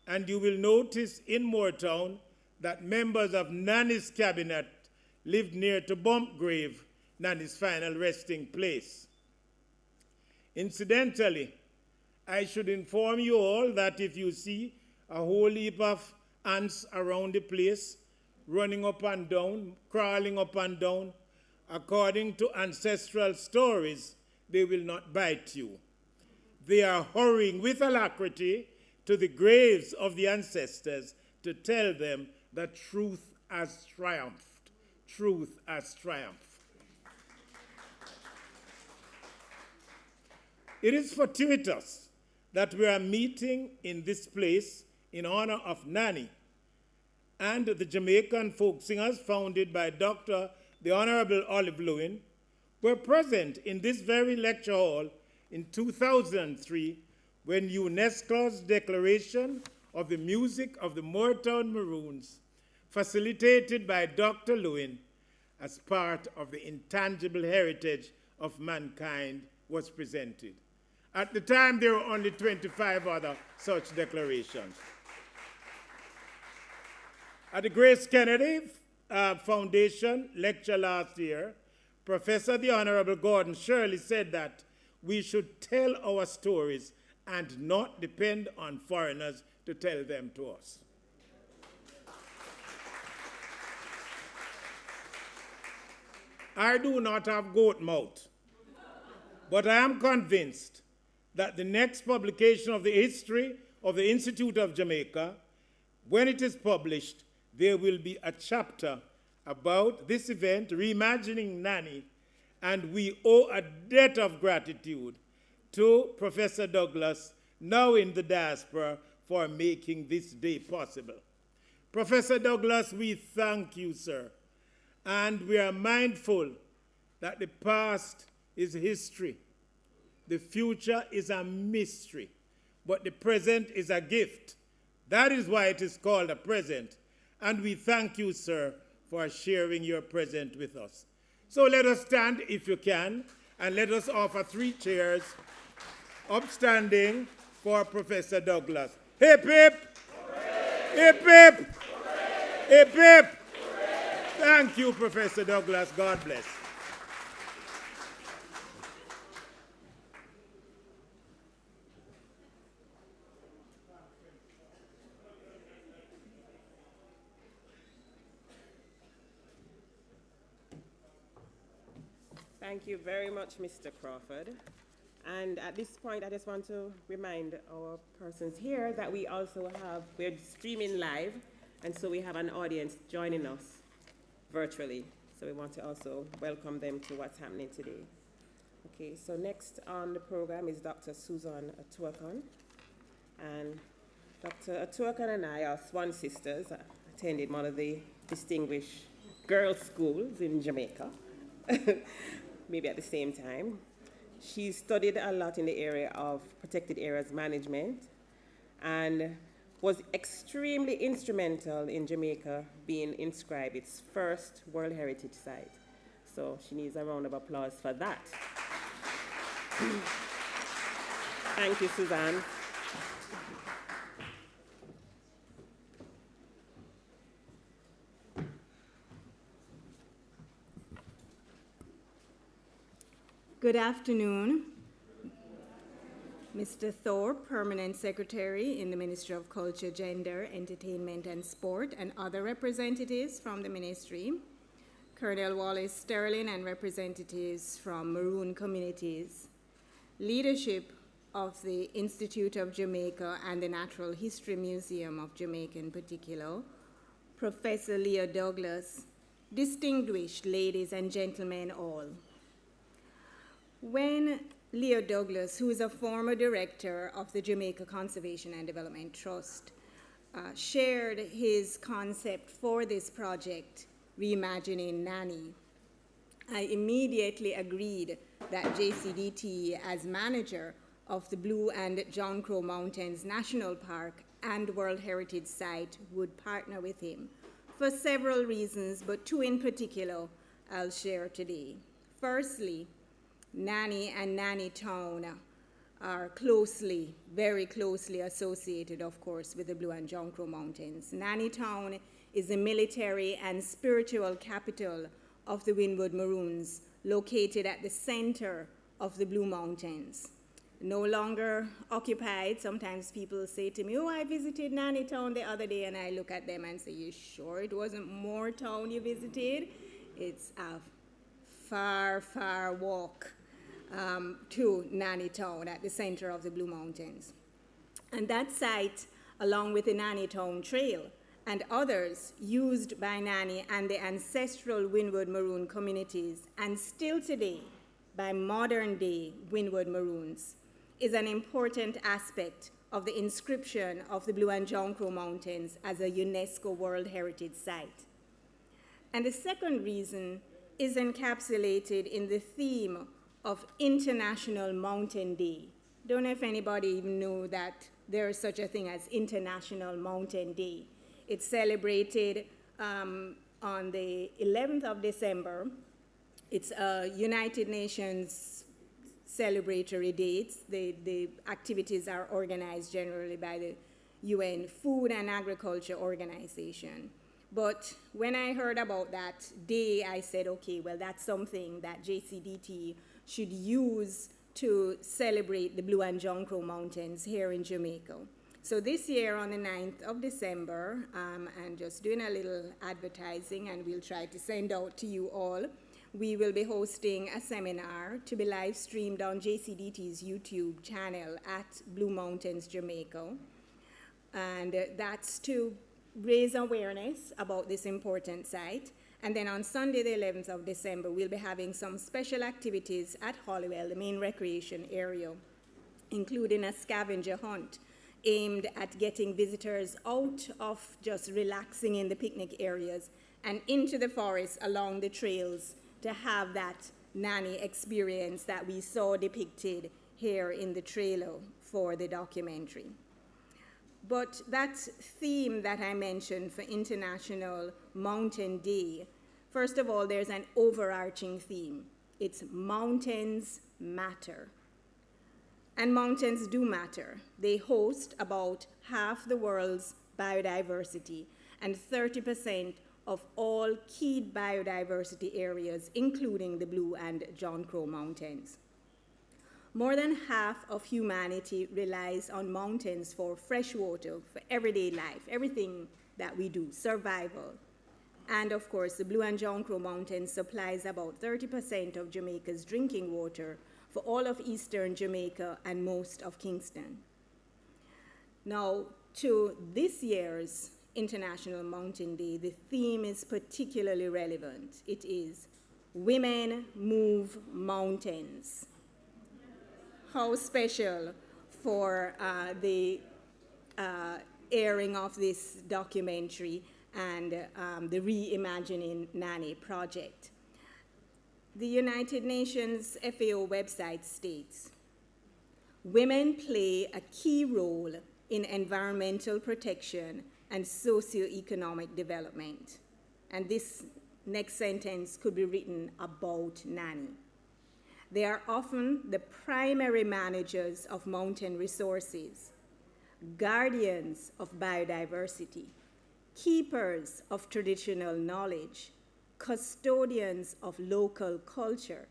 And you will notice in Moortown that members of Nanny's cabinet lived near to Bumpgrave, Nanny's final resting place. Incidentally, I should inform you all that if you see a whole heap of ants around the place, running up and down, crawling up and down, according to ancestral stories, they will not bite you. They are hurrying with alacrity to the graves of the ancestors to tell them that truth has triumphed. Truth has triumphed. It is fortuitous that we are meeting in this place in honor of Nanny and the Jamaican folk singers founded by Dr. the Honorable Olive Lewin were present in this very lecture hall in 2003 when UNESCO's Declaration of the Music of the Moortown Maroons, facilitated by Dr. Lewin as part of the intangible heritage of mankind, was presented. At the time, there were only 25 other such declarations. At the Grace Kennedy Foundation lecture last year, Professor the Honorable Gordon Shirley said that we should tell our stories and not depend on foreigners to tell them to us. I do not have goat mouth, but I am convinced that the next publication of the history of the Institute of Jamaica, when it is published, there will be a chapter about this event, Reimaging Nanny, and we owe a debt of gratitude to Professor Douglas, now in the diaspora, for making this day possible. Professor Douglas, we thank you, sir, and we are mindful that the past is history. The future is a mystery, but the present is a gift. That is why it is called a present. And we thank you, sir, for sharing your present with us. So let us stand, if you can, and let us offer 3 chairs upstanding for Professor Douglas. Hip, hip! Hooray! Hip, hip! Hooray! Hip, hip! Hooray! Thank you, Professor Douglas. God bless. Thank you very much, Mr. Crawford. And at this point, I just want to remind our persons here that we also have, we're streaming live, and so we have an audience joining us virtually. So we want to also welcome them to what's happening today. Okay, so next on the program is Dr. Susan Atuakan. And Dr. Atuakan and I are Swan sisters. I attended one of the distinguished girls' schools in Jamaica. Maybe at the same time. She studied a lot in the area of protected areas management and was extremely instrumental in Jamaica being inscribed its first World Heritage Site. So she needs a round of applause for that. Thank you, Suzanne. Good afternoon. Mr. Thorpe, Permanent Secretary in the Ministry of Culture, Gender, Entertainment and Sport, and other representatives from the ministry, Colonel Wallace Sterling and representatives from Maroon communities, leadership of the Institute of Jamaica and the Natural History Museum of Jamaica in particular, Professor Leo Douglas, distinguished ladies and gentlemen all. When Leo Douglas, who is a former director of the Jamaica Conservation and Development Trust, shared his concept for this project, Reimagining Nanny, I immediately agreed that JCDT, as manager of the Blue and John Crow Mountains National Park and World Heritage Site, would partner with him for several reasons, but two in particular I'll share today. Firstly, Nanny and Nanny Town are closely, very closely associated, of course, with the Blue and John Crow Mountains. Nanny Town is the military and spiritual capital of the Windward Maroons, located at the center of the Blue Mountains. No longer occupied. Sometimes people say to me, oh, I visited Nanny Town the other day, and I look at them and say, you sure it wasn't Moore Town you visited? It's a far, far walk to Nanny Town at the center of the Blue Mountains. And that site, along with the Nanny Town Trail and others used by Nanny and the ancestral Windward Maroon communities, and still today by modern day Windward Maroons, is an important aspect of the inscription of the Blue and John Crow Mountains as a UNESCO World Heritage Site. And the second reason is encapsulated in the theme of International Mountain Day. Don't know if anybody even knew that there is such a thing as International Mountain Day. It's celebrated on the 11th of December. It's a United Nations celebratory date. The activities are organized generally by the UN Food and Agriculture Organization. But when I heard about that day, I said, okay, well, that's something that JCDT should use to celebrate the Blue and John Crow Mountains here in Jamaica. So this year on the 9th of December, and just doing a little advertising, and we'll try to send out to you all, we will be hosting a seminar to be live streamed on JCDT's YouTube channel at Blue Mountains, Jamaica. And that's to raise awareness about this important site. And then on Sunday, the 11th of December, we'll be having some special activities at Hollywell, the main recreation area, including a scavenger hunt aimed at getting visitors out of just relaxing in the picnic areas and into the forest along the trails to have that Nanny experience that we saw depicted here in the trailer for the documentary. But that theme that I mentioned for International Mountain Day, first of all, there's an overarching theme. It's mountains matter. And mountains do matter. They host about half the world's biodiversity and 30% of all key biodiversity areas, including the Blue and John Crow Mountains. More than half of humanity relies on mountains for fresh water, for everyday life, everything that we do, survival. And of course, the Blue and John Crow Mountains supplies about 30% of Jamaica's drinking water for all of eastern Jamaica and most of Kingston. Now, to this year's International Mountain Day, the theme is particularly relevant. It is Women Move Mountains. How special for the airing of this documentary and the Reimaging Nanny project. The United Nations FAO website states, women play a key role in environmental protection and socioeconomic development. And this next sentence could be written about Nanny. They are often the primary managers of mountain resources, guardians of biodiversity, keepers of traditional knowledge, custodians of local culture,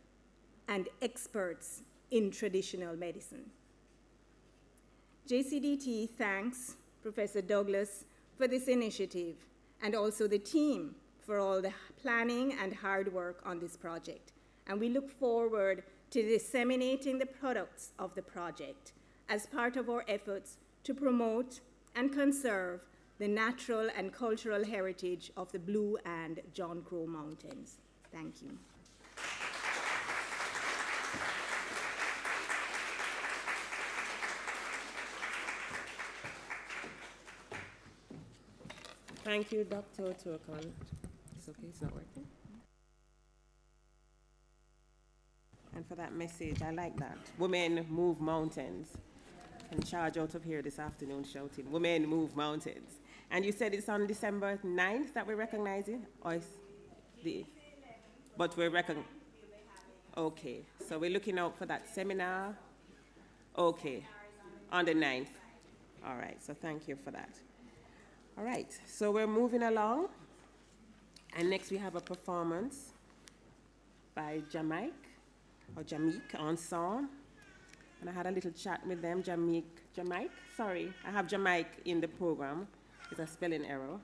and experts in traditional medicine. JCDT thanks Professor Douglas for this initiative and also the team for all the planning and hard work on this project. And we look forward to disseminating the products of the project as part of our efforts to promote and conserve the natural and cultural heritage of the Blue and John Crow Mountains. Thank you. Thank you, Dr. Turkon. It's okay, it's not working. and for that message. I like that. Women move mountains. And charge out of here this afternoon shouting, Women move mountains. And you said it's on December 9th that we're recognizing? Or it's the, but we're recognizing. Okay, so we're looking out for that seminar. Okay, on the 9th. All right, so thank you for that. All right, so we're moving along. And next we have a performance by Jamaica Ensemble. And I had a little chat with them, Jamaica, sorry. I have Jamaica in the program. It's a spelling error.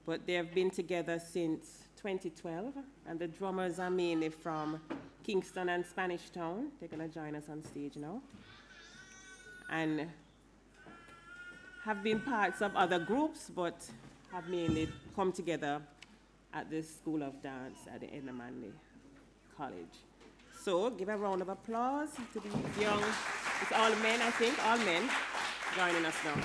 But they've been together since 2012, and the drummers are mainly from Kingston and Spanish Town. They're gonna join us on stage now. And have been parts of other groups, but have mainly come together at the School of Dance at the Manley College. So give a round of applause to these young, it's all men, I think, all men joining us now.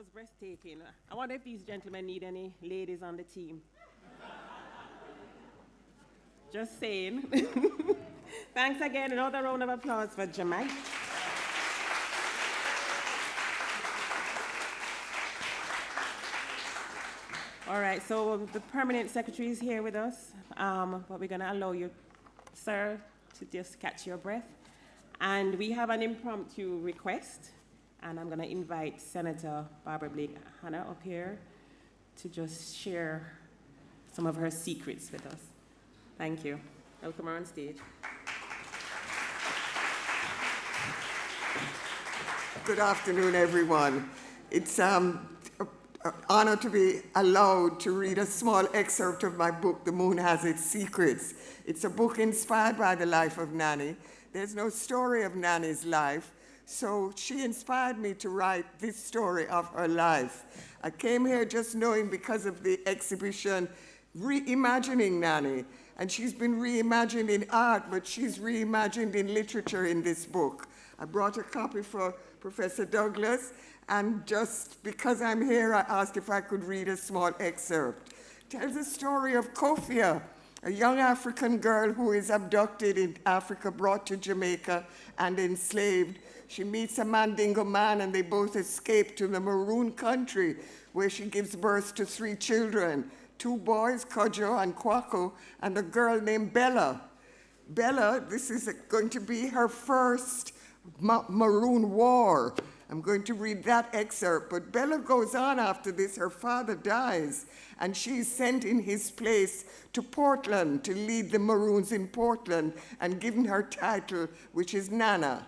was breathtaking. I wonder if these gentlemen need any ladies on the team. Just saying. Thanks again. Another round of applause for Jamaica. All right, so the permanent secretary is here with us, but we're going to allow you, sir, to just catch your breath. And we have an impromptu request, and I'm going to invite Senator Barbara Blake Hannah up here to just share some of her secrets with us. Thank you. Welcome her on stage. Good afternoon, everyone. It's an honor to be allowed to read a small excerpt of my book, The Moon Has Its Secrets. It's a book inspired by the life of Nanny. There's no story of Nanny's life, so she inspired me to write this story of her life. I came here just knowing because of the exhibition, Reimagining Nanny, and she's been reimagined in art, but she's reimagined in literature in this book. I brought a copy for Professor Douglas, and just because I'm here, I asked if I could read a small excerpt. It tells the story of Kofia, a young African girl who is abducted in Africa, brought to Jamaica, and enslaved. She meets a Mandingo man, and they both escape to the Maroon country, where she gives birth to 3 children, 2 boys, Kojo and Kwako, and a girl named Bella. Bella, this is going to be her first Maroon War. I'm going to read that excerpt, but Bella goes on after this. Her father dies, and she's sent in his place to Portland to lead the Maroons in Portland and given her title, which is Nana.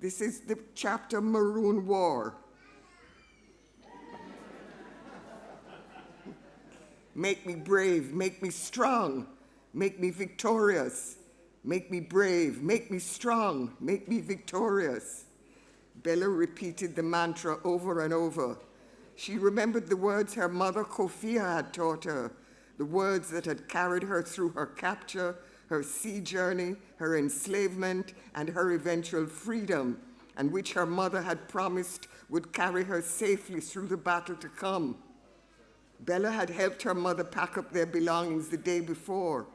This is the chapter Maroon War. Make me brave, make me strong, make me victorious. Make me brave, make me strong, make me victorious. Bella repeated the mantra over and over. She remembered the words her mother Kofia had taught her, the words that had carried her through her capture, her sea journey, her enslavement, and her eventual freedom, and which her mother had promised would carry her safely through the battle to come. Bella had helped her mother pack up their belongings the day before,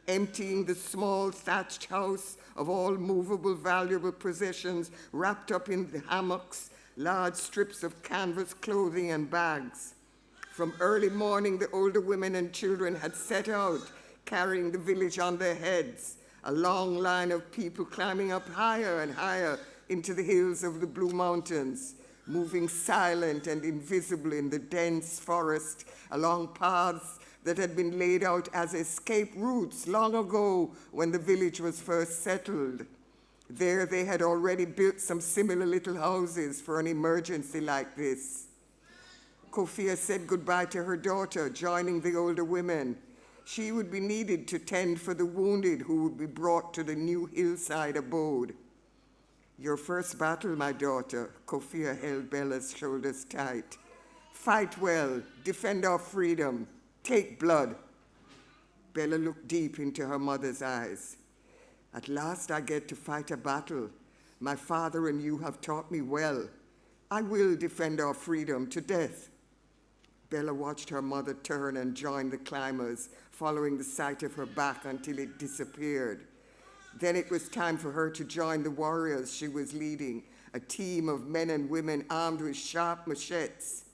emptying the small thatched house of all movable, valuable possessions wrapped up in the hammocks, large strips of canvas, clothing, and bags. From early morning, the older women and children had set out, carrying the village on their heads, a long line of people climbing up higher and higher into the hills of the Blue Mountains, moving silent and invisible in the dense forest along paths that had been laid out as escape routes long ago when the village was first settled. There they had already built some similar little houses for an emergency like this. Kofia said goodbye to her daughter, joining the older women. She would be needed to tend for the wounded who would be brought to the new hillside abode. Your first battle, my daughter, Kofia held Bella's shoulders tight. Fight well, defend our freedom, take blood. Bella looked deep into her mother's eyes. At last I get to fight a battle. My father and you have taught me well. I will defend our freedom to death. Bella watched her mother turn and join the climbers, following the sight of her back until it disappeared. Then it was time for her to join the warriors she was leading, a team of men and women armed with sharp machetes.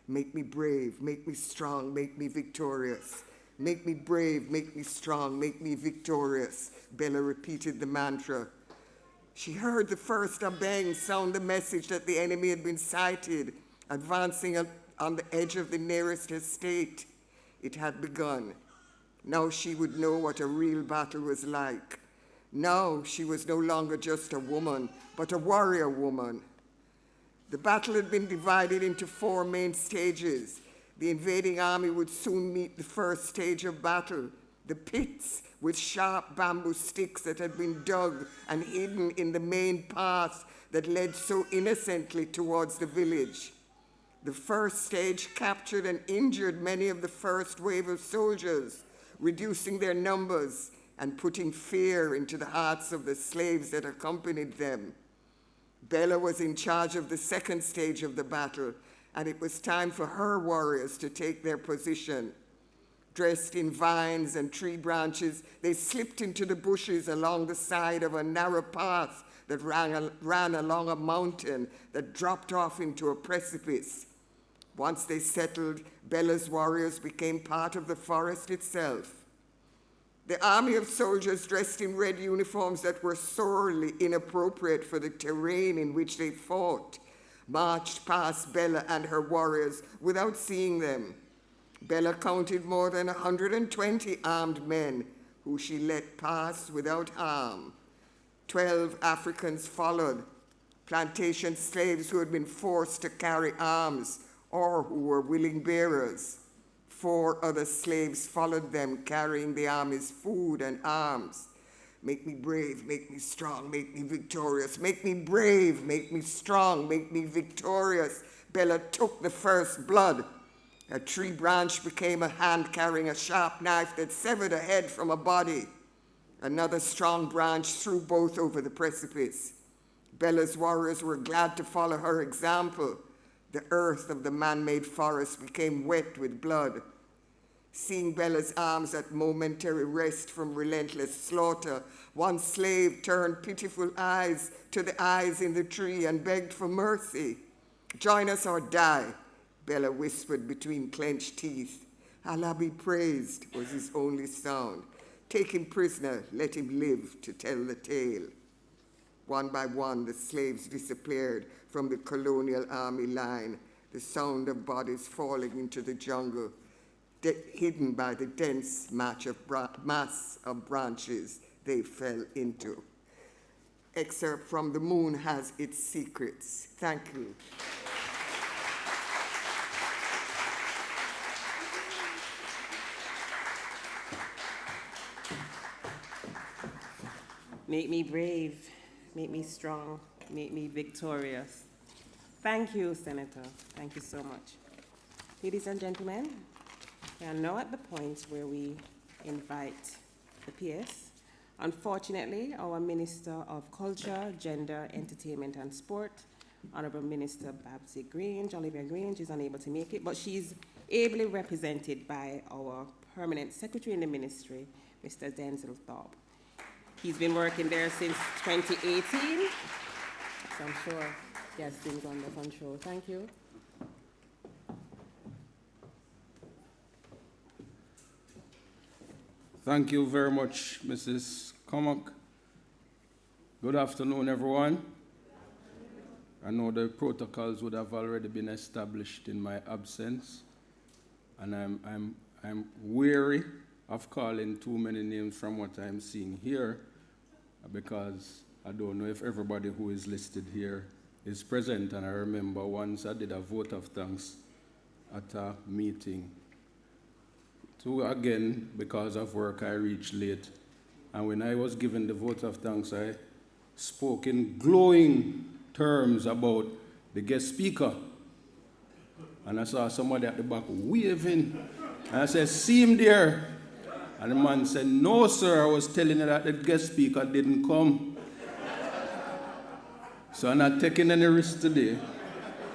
Make me brave, make me strong, make me victorious. Make me brave, make me strong, make me victorious. Bella repeated the mantra. She heard the first abeng sound the message that the enemy had been sighted, advancing on the edge of the nearest estate. It had begun. Now she would know what a real battle was like. Now she was no longer just a woman, but a warrior woman. The battle had been divided into 4 main stages. The invading army would soon meet the first stage of battle, the pits with sharp bamboo sticks that had been dug and hidden in the main path that led so innocently towards the village. The first stage captured and injured many of the first wave of soldiers, reducing their numbers and putting fear into the hearts of the slaves that accompanied them. Bella was in charge of the second stage of the battle, and it was time for her warriors to take their position. Dressed in vines and tree branches, they slipped into the bushes along the side of a narrow path that ran along a mountain that dropped off into a precipice. Once they settled, Bella's warriors became part of the forest itself. The army of soldiers dressed in red uniforms that were sorely inappropriate for the terrain in which they fought marched past Bella and her warriors without seeing them. Bella counted more than 120 armed men who she let pass without harm. 12 Africans followed, plantation slaves who had been forced to carry arms or who were willing bearers. 4 other slaves followed them, carrying the army's food and arms. Make me brave, make me strong, make me victorious. Make me brave, make me strong, make me victorious. Bella took the first blood. A tree branch became a hand carrying a sharp knife that severed a head from a body. Another strong branch threw both over the precipice. Bella's warriors were glad to follow her example. The earth of the man-made forest became wet with blood. Seeing Bella's arms at momentary rest from relentless slaughter, one slave turned pitiful eyes to the eyes in the tree and begged for mercy. "Join us or die," Bella whispered between clenched teeth. "Allah be praised," was his only sound. "Take him prisoner, let him live to tell the tale." One by one, the slaves disappeared from the colonial army line, the sound of bodies falling into the jungle, hidden by the dense mass of branches they fell into. Excerpt from The Moon Has Its Secrets. Thank you. Make me brave, make me strong, make me victorious. Thank you, Senator. Thank you so much. Ladies and gentlemen, we are now at the point where we invite the peers. Unfortunately, our Minister of Culture, Gender, Entertainment and Sport, Honorable Minister Babsy Grange, Olivia Grange, is unable to make it, but she's ably represented by our Permanent Secretary in the Ministry, Mr. Denzel Thorpe. He's been working there since 2018, so I'm sure he has things under control. Thank you. Thank you very much, Mrs. Comock. Good afternoon, everyone. I know the protocols would have already been established in my absence, and I'm weary of calling too many names from what I'm seeing here, because I don't know if everybody who is listed here is present. And I remember once I did a vote of thanks at a meeting. Again, because of work, I reached late. And when I was given the vote of thanks, I spoke in glowing terms about the guest speaker. And I saw somebody at the back waving. And I said, "See him there." And the man said, "No, sir, I was telling you that the guest speaker didn't come." So I'm not taking any risks today.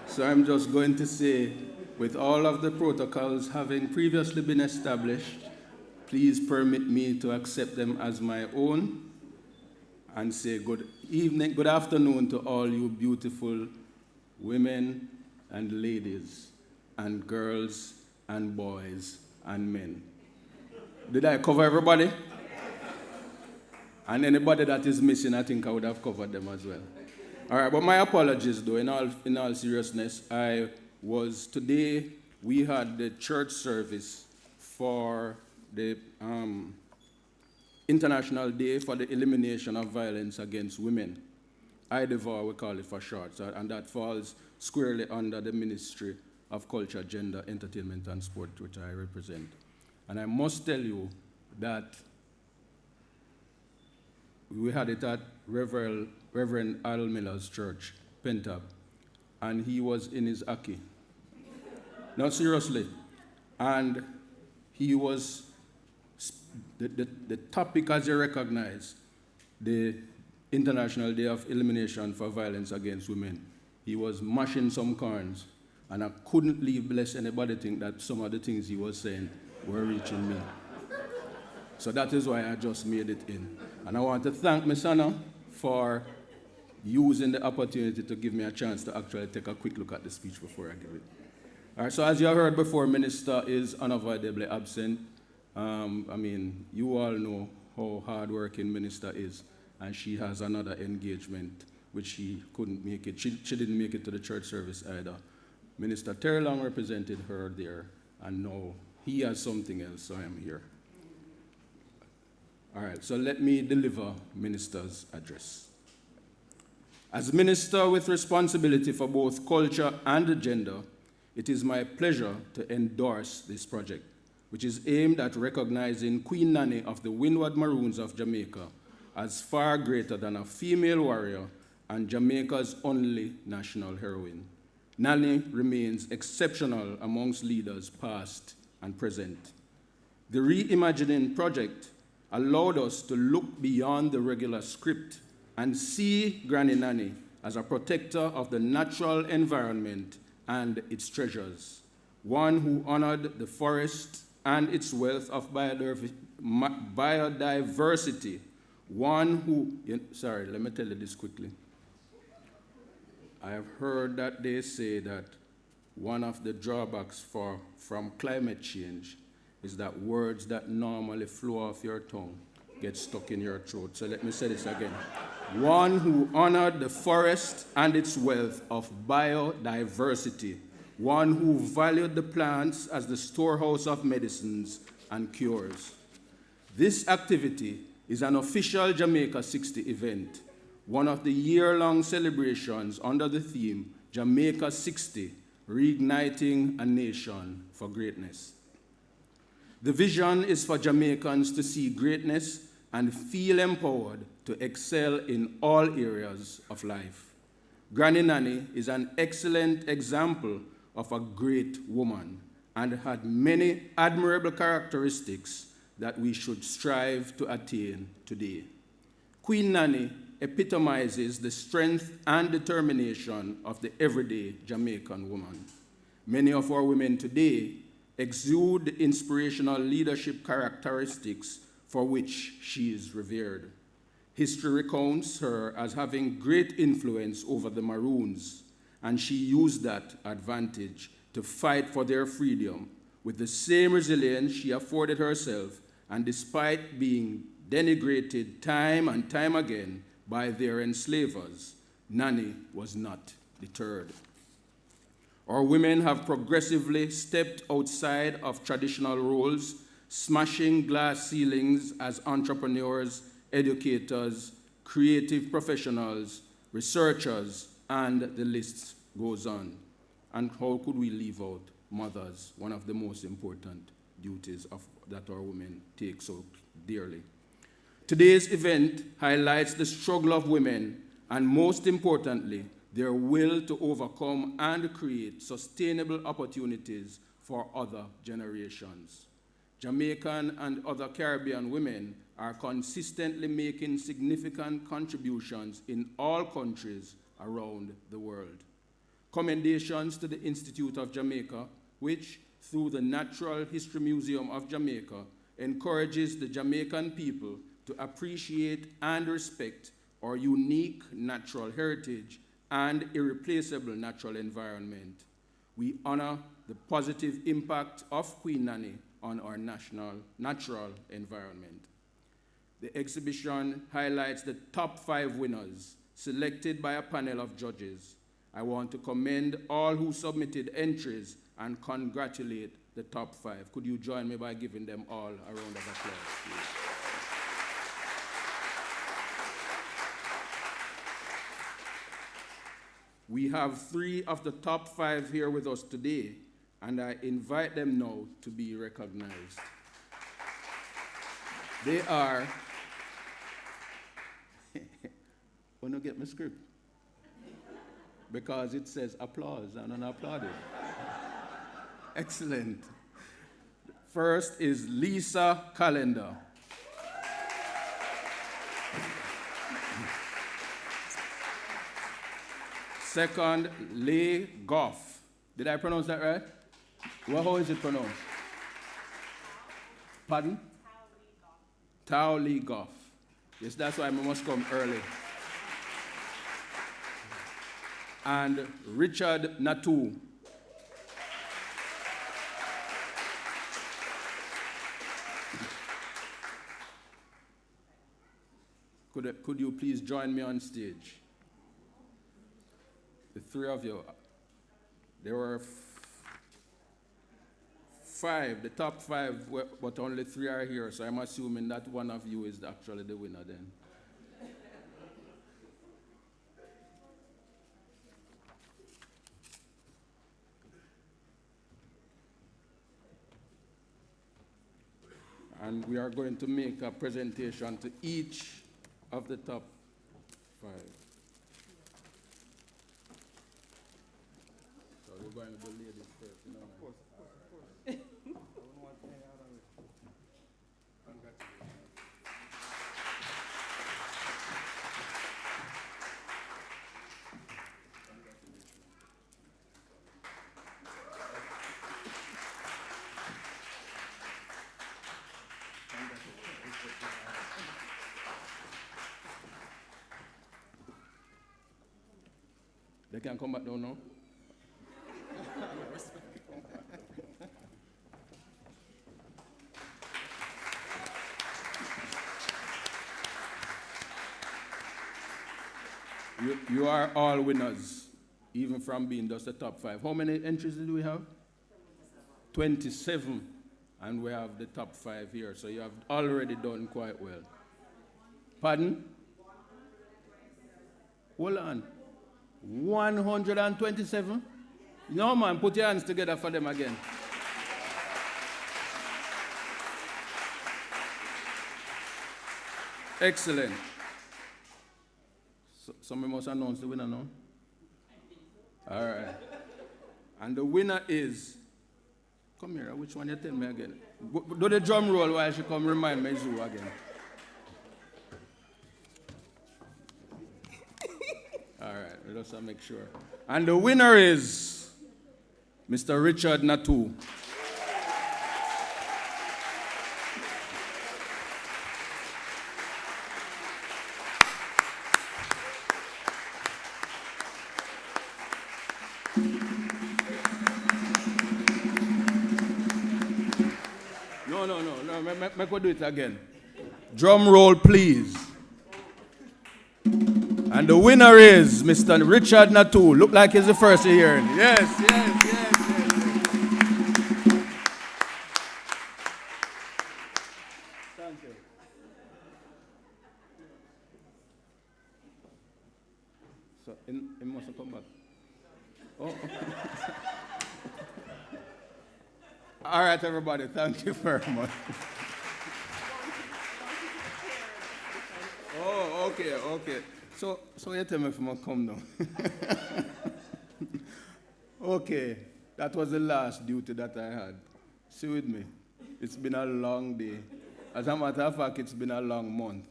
So I'm just going to say, with all of the protocols having previously been established, please permit me to accept them as my own and say good evening, good afternoon to all you beautiful women and ladies and girls and boys and men. Did I cover everybody? And anybody that is missing, I think I would have covered them as well. All right, but my apologies, though. In all seriousness, today we had the church service for the International Day for the Elimination of Violence Against Women. IDEVAR, we call it for short, and that falls squarely under the Ministry of Culture, Gender, Entertainment and Sport, which I represent. And I must tell you that we had it at Reverend Al Miller's church, Pentab, and he was in his Aki. No, seriously. And he was, the topic, as you recognize, the International Day of Elimination for Violence Against Women. He was mashing some corns, and I couldn't leave bless anybody think that some of the things he was saying were reaching me. So that is why I just made it in. And I want to thank Ms. Anna for using the opportunity to give me a chance to actually take a quick look at the speech before I give it. All right, so as you have heard before, Minister is unavoidably absent. You all know how hard-working Minister is, and she has another engagement which she couldn't make it. She didn't make it to the church service either. Minister Terry Long represented her there, and now he has something else, so I am here. All right, so let me deliver Minister's address. As Minister with responsibility for both culture and gender, it is my pleasure to endorse this project, which is aimed at recognizing Queen Nanny of the Windward Maroons of Jamaica as far greater than a female warrior and Jamaica's only national heroine. Nanny remains exceptional amongst leaders past and present. The Reimaging project allowed us to look beyond the regular script and see Granny Nanny as a protector of the natural environment and its treasures, one who honored the forest and its wealth of biodiversity, one who, sorry, let me tell you this quickly. I have heard that they say that one of the drawbacks from climate change is that words that normally flow off your tongue get stuck in your throat. So let me say this again. One who honored the forest and its wealth of biodiversity, one who valued the plants as the storehouse of medicines and cures. This activity is an official Jamaica 60 event, one of the year-long celebrations under the theme Jamaica 60, Reigniting a Nation for Greatness. The vision is for Jamaicans to see greatness and feel empowered to excel in all areas of life. Granny Nanny is an excellent example of a great woman and had many admirable characteristics that we should strive to attain today. Queen Nanny epitomizes the strength and determination of the everyday Jamaican woman. Many of our women today exude inspirational leadership characteristics for which she is revered. History recounts her as having great influence over the Maroons, and she used that advantage to fight for their freedom with the same resilience she afforded herself, and despite being denigrated time and time again by their enslavers, Nanny was not deterred. Our women have progressively stepped outside of traditional roles, smashing glass ceilings as entrepreneurs, educators, creative professionals, researchers, and the list goes on. And how could we leave out mothers, one of the most important duties that our women take so dearly? Today's event highlights the struggle of women and, most importantly, their will to overcome and create sustainable opportunities for other generations. Jamaican and other Caribbean women are consistently making significant contributions in all countries around the world. Commendations to the Institute of Jamaica, which, through the Natural History Museum of Jamaica, encourages the Jamaican people to appreciate and respect our unique natural heritage and irreplaceable natural environment. We honor the positive impact of Queen Nanny on our natural environment. The exhibition highlights the top 5 winners selected by a panel of judges. I want to commend all who submitted entries and congratulate the top 5. Could you join me by giving them all a round of applause, please? We have 3 of the top 5 here with us today, and I invite them now to be recognized. They are, want to get my script? Because it says applause and unapplauded. Excellent. First is Lisa Calendar. Second, Leigh Goff. Did I pronounce that right? Well, how is it pronounced? Pardon? Taoli Goff. Yes, that's why I must come early. And Richard Natu. Could you please join me on stage? The three of you. There were five, the top five, but only three are here, so I'm assuming that one of you is actually the winner then. And we are going to make a presentation to each of the top five. So we're going to do ladies first, you know? Of course. They can come back down now. You are all winners, even from being just the top five. How many entries did we have? 27. And we have the top five here, so you have already done quite well. Pardon? Hold on. 127? No, man, put your hands together for them again. Excellent. So, somebody must announce the winner now. All right. And the winner is, come here, which one you tell me again? Do the drum roll while she come remind me Zoo again. All right, let's make sure. And the winner is Mr. Richard Natu. No, make we do it again. Drum roll, please. And the winner is Mr. Richard Natu. Look like he's the first to hear it. Yes. Thank you. So, he must have come back. Oh. All right, everybody. Thank you very much. Oh, okay. So you tell me if I come now. Okay, that was the last duty that I had. See with me. It's been a long day. As a matter of fact, it's been a long month.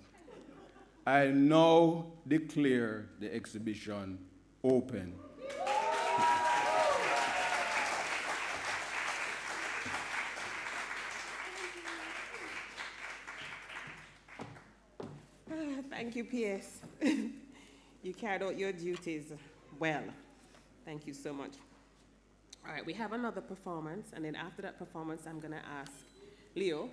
I now declare the exhibition open. Thank you, PS. You carried out your duties well. Thank you so much. All right, we have another performance, and then after that performance, I'm going to ask Leo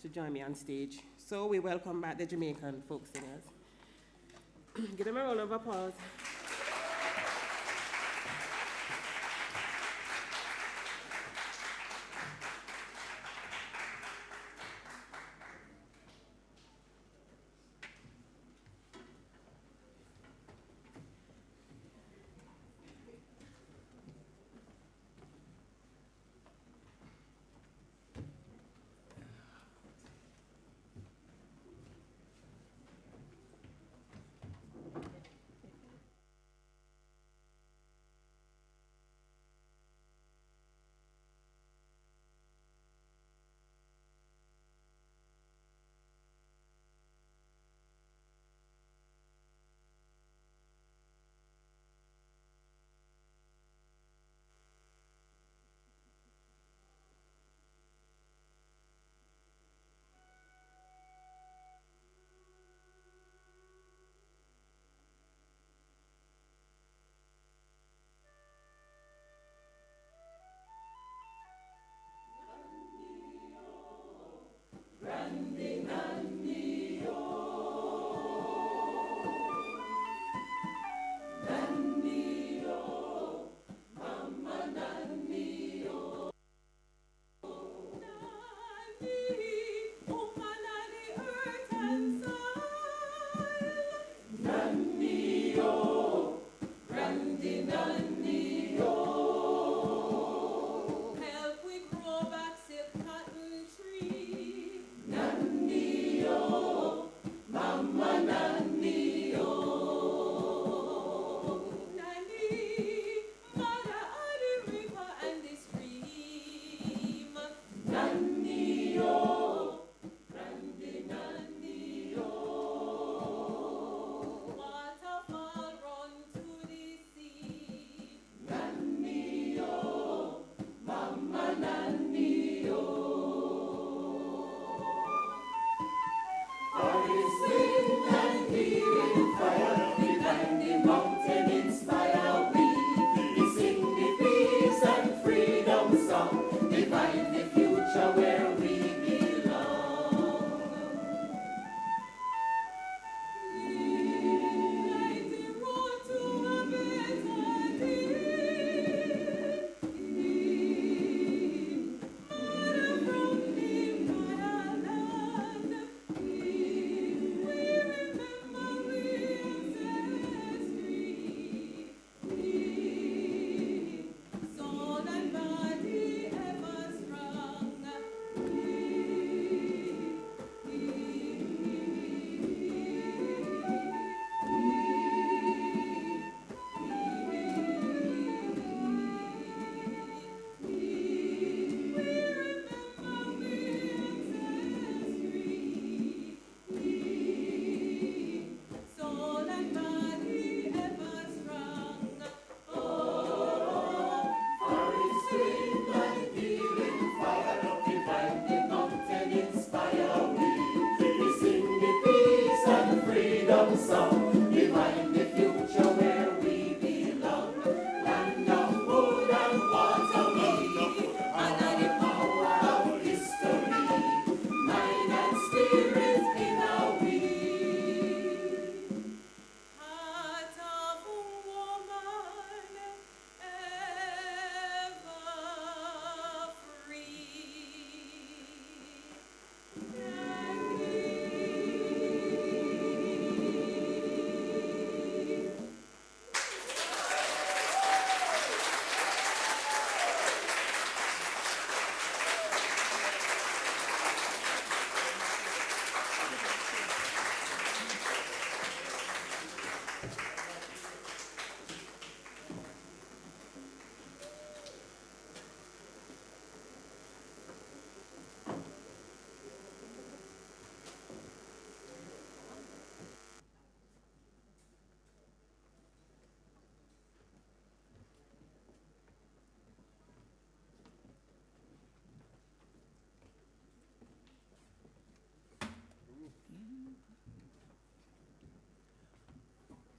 to join me on stage. So we welcome back the Jamaican folk singers. Give them a round of applause. so divine the future where we belong. Land of food and water we, honor the power of history. Mind and spirit in our we. Heart of woman ever free.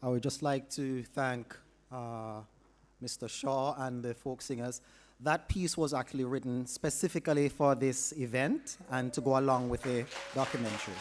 I would just like to thank Mr. Shaw and the folk singers. That piece was actually written specifically for this event and to go along with the documentary.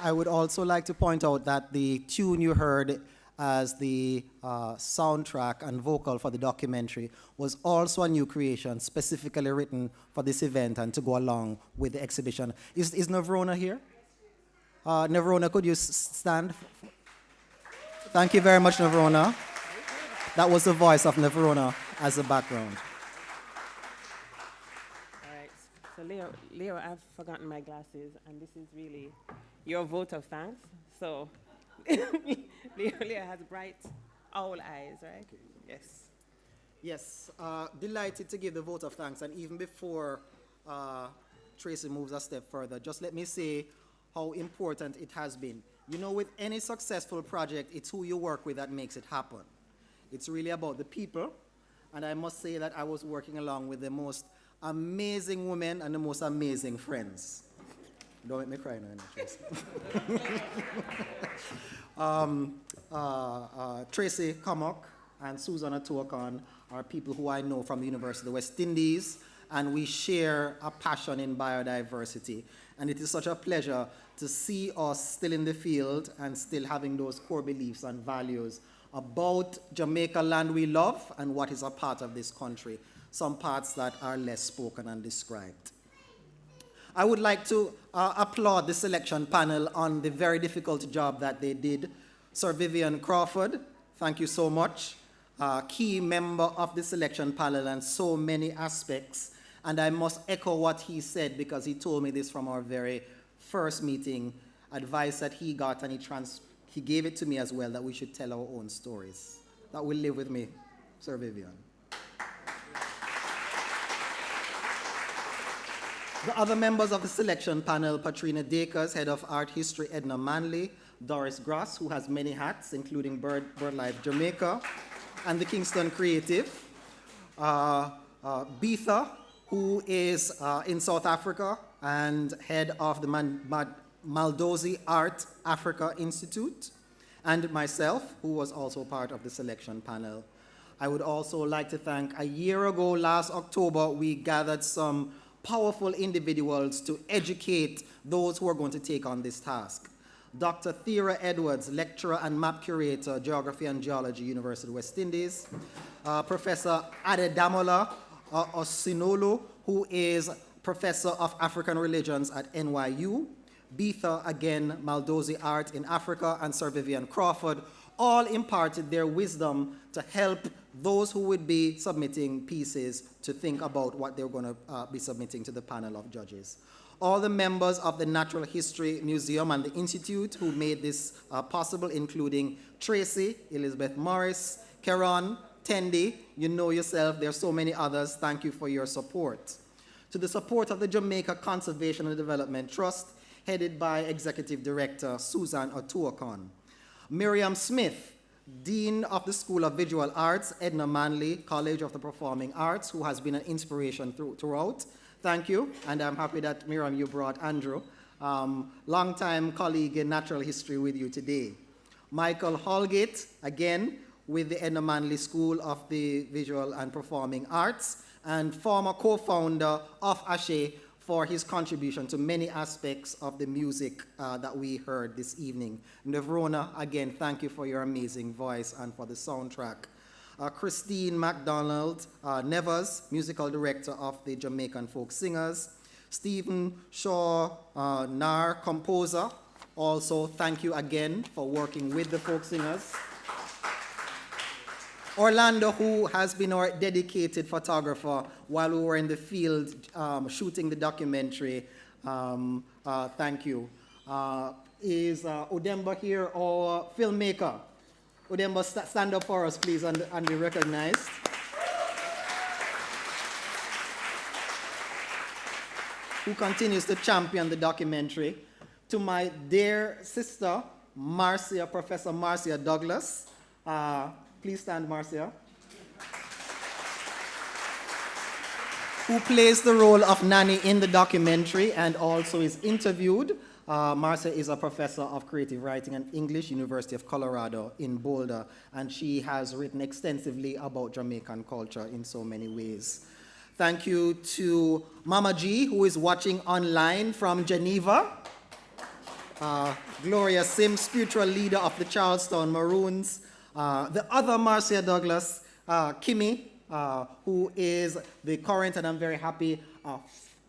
I would also like to point out that the tune you heard as the soundtrack and vocal for the documentary was also a new creation, specifically written for this event and to go along with the exhibition. Is Navrona here? Navrona, could you stand? Thank you very much, Navrona. That was the voice of Navrona as the background. All right. So Leo, I've forgotten my glasses, and this is really your vote of thanks. So Leo has bright owl eyes, right? Yes. Yes, delighted to give the vote of thanks. And even before Tracy moves a step further, just let me say how important it has been. You know, with any successful project, it's who you work with that makes it happen. It's really about the people. And I must say that I was working along with the most amazing women and the most amazing friends. Don't make me cry now, Tracy. Tracy Commock and Susanna Tuakon are people who I know from the University of the West Indies, and we share a passion in biodiversity. And it is such a pleasure to see us still in the field and still having those core beliefs and values about Jamaica land we love and what is a part of this country, some parts that are less spoken and described. I would like to applaud the selection panel on the very difficult job that they did. Sir Vivian Crawford, thank you so much. Key member of the selection panel and so many aspects. And I must echo what he said because he told me this from our very first meeting, advice that he got, and he gave it to me as well, that we should tell our own stories. That will live with me, Sir Vivian. The other members of the selection panel, Patrina Dakers, Head of Art History, Edna Manley, Doris Gross, who has many hats, including BirdLife Jamaica, and the Kingston Creative, Beatha, who is in South Africa and head of the Maldozi Art Africa Institute, and myself, who was also part of the selection panel. I would also like to thank, a year ago, last October, we gathered some powerful individuals to educate those who are going to take on this task. Dr. Thera Edwards, lecturer and map curator, Geography and Geology, University of West Indies. Professor Adedamola Osinolo, who is professor of African religions at NYU. Beatha, again, Maldozi Art in Africa, and Sir Vivian Crawford, all imparted their wisdom to help those who would be submitting pieces to think about what they're going to be submitting to the panel of judges. All the members of the Natural History Museum and the Institute who made this possible, including Tracy, Elizabeth Morris, Keron, Tendi, you know yourself, there are so many others. Thank you for your support. To the support of the Jamaica Conservation and Development Trust, headed by Executive Director Susan Otuokon. Miriam Smith, Dean of the School of Visual Arts, Edna Manley, College of the Performing Arts, who has been an inspiration throughout. Thank you, and I'm happy that, Miriam, you brought Andrew, longtime colleague in natural history, with you today. Michael Holgate, again, with the Edna Manley School of the Visual and Performing Arts, and former co-founder of ASHE, for his contribution to many aspects of the music that we heard this evening. Nevrona, again, thank you for your amazing voice and for the soundtrack. Christine MacDonald Nevers, musical director of the Jamaican Folk Singers. Stephen Shaw Nar, composer. Also, thank you again for working with the folk singers. Orlando, who has been our dedicated photographer while we were in the field shooting the documentary. Thank you. Is Udemba here, our filmmaker? Udemba, stand up for us, please, and be recognized. Who continues to champion the documentary. To my dear sister, Marcia, Professor Marcia Douglas. Please stand, Marcia. Who plays the role of Nanny in the documentary and also is interviewed. Marcia is a professor of creative writing and English, University of Colorado in Boulder, and she has written extensively about Jamaican culture in so many ways. Thank you to Mama G, who is watching online from Geneva. Gloria Sims, spiritual leader of the Charlestown Maroons. The other Marcia Douglas, Kimmy, who is the current, and I'm very happy,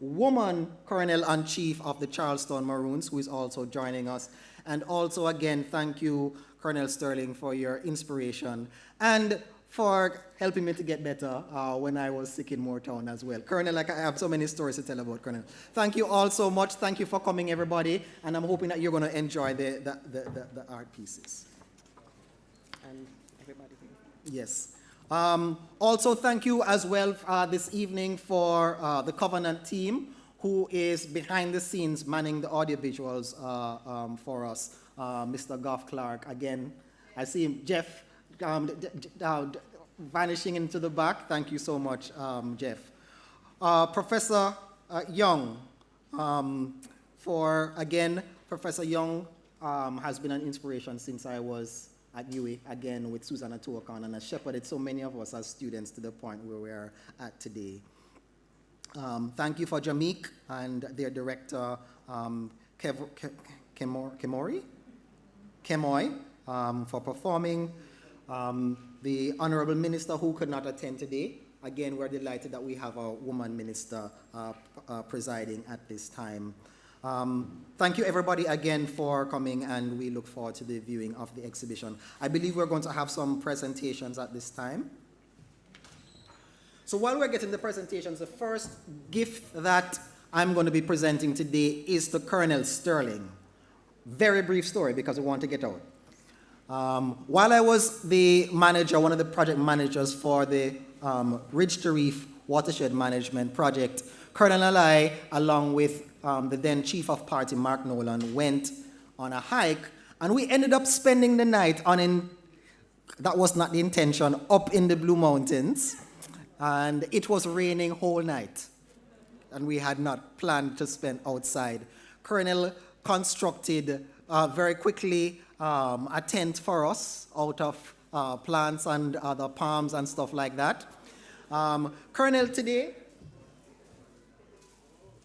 woman Colonel-in-Chief of the Charlestown Maroons, who is also joining us. And also, again, thank you, Colonel Sterling, for your inspiration and for helping me to get better when I was sick in Moortown as well. Colonel, I have so many stories to tell about Colonel. Thank you all so much. Thank you for coming, everybody. And I'm hoping that you're going to enjoy the art pieces. And everybody here. Yes. Also, thank you as well this evening for the Covenant team, who is behind the scenes manning the audiovisuals for us. Mr. Goff Clark, again. I see him, Jeff, vanishing into the back. Thank you so much, Jeff. Professor Young, Professor Young has been an inspiration since I was at UWI, again with Susanna Tuakan, and has shepherded so many of us as students to the point where we are at today. Thank you for Jameek and their director, Kemoy, for performing. The Honorable Minister, who could not attend today. Again, we're delighted that we have a woman minister presiding at this time. Thank you, everybody, again for coming, and we look forward to the viewing of the exhibition. I believe we're going to have some presentations at this time. So while we're getting the presentations, the first gift that I'm going to be presenting today is to Colonel Sterling. Very brief story because we want to get out. While I was the manager, one of the project managers for the Ridge to Reef Watershed Management Project, Colonel and I, along with the then Chief of Party, Mark Nolan, went on a hike, and we ended up spending the night that was not the intention, up in the Blue Mountains, and it was raining whole night, and we had not planned to spend outside. Colonel constructed very quickly a tent for us out of plants and other palms and stuff like that. Colonel, today,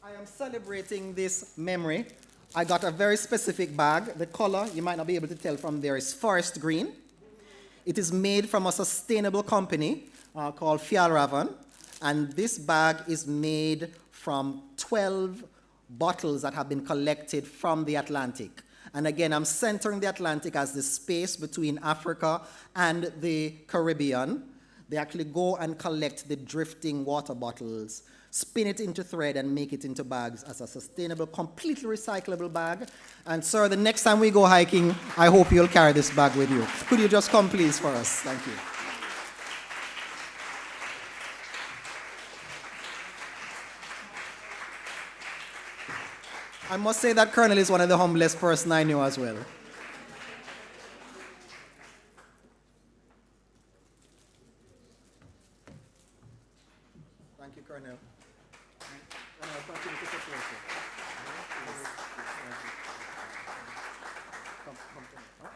I am celebrating this memory. I got a very specific bag. The color, you might not be able to tell from there, is forest green. It is made from a sustainable company called Fjallraven, and this bag is made from 12 bottles that have been collected from the Atlantic. And again, I'm centering the Atlantic as the space between Africa and the Caribbean. They actually go and collect the drifting water bottles, spin it into thread, and make it into bags as a sustainable, completely recyclable bag. And sir, the next time we go hiking, I hope you'll carry this bag with you. Could you just come, please, for us? Thank you. I must say that Colonel is one of the humblest person I know as well. Yeah. And I'll continue to support you. Come to me. Huh?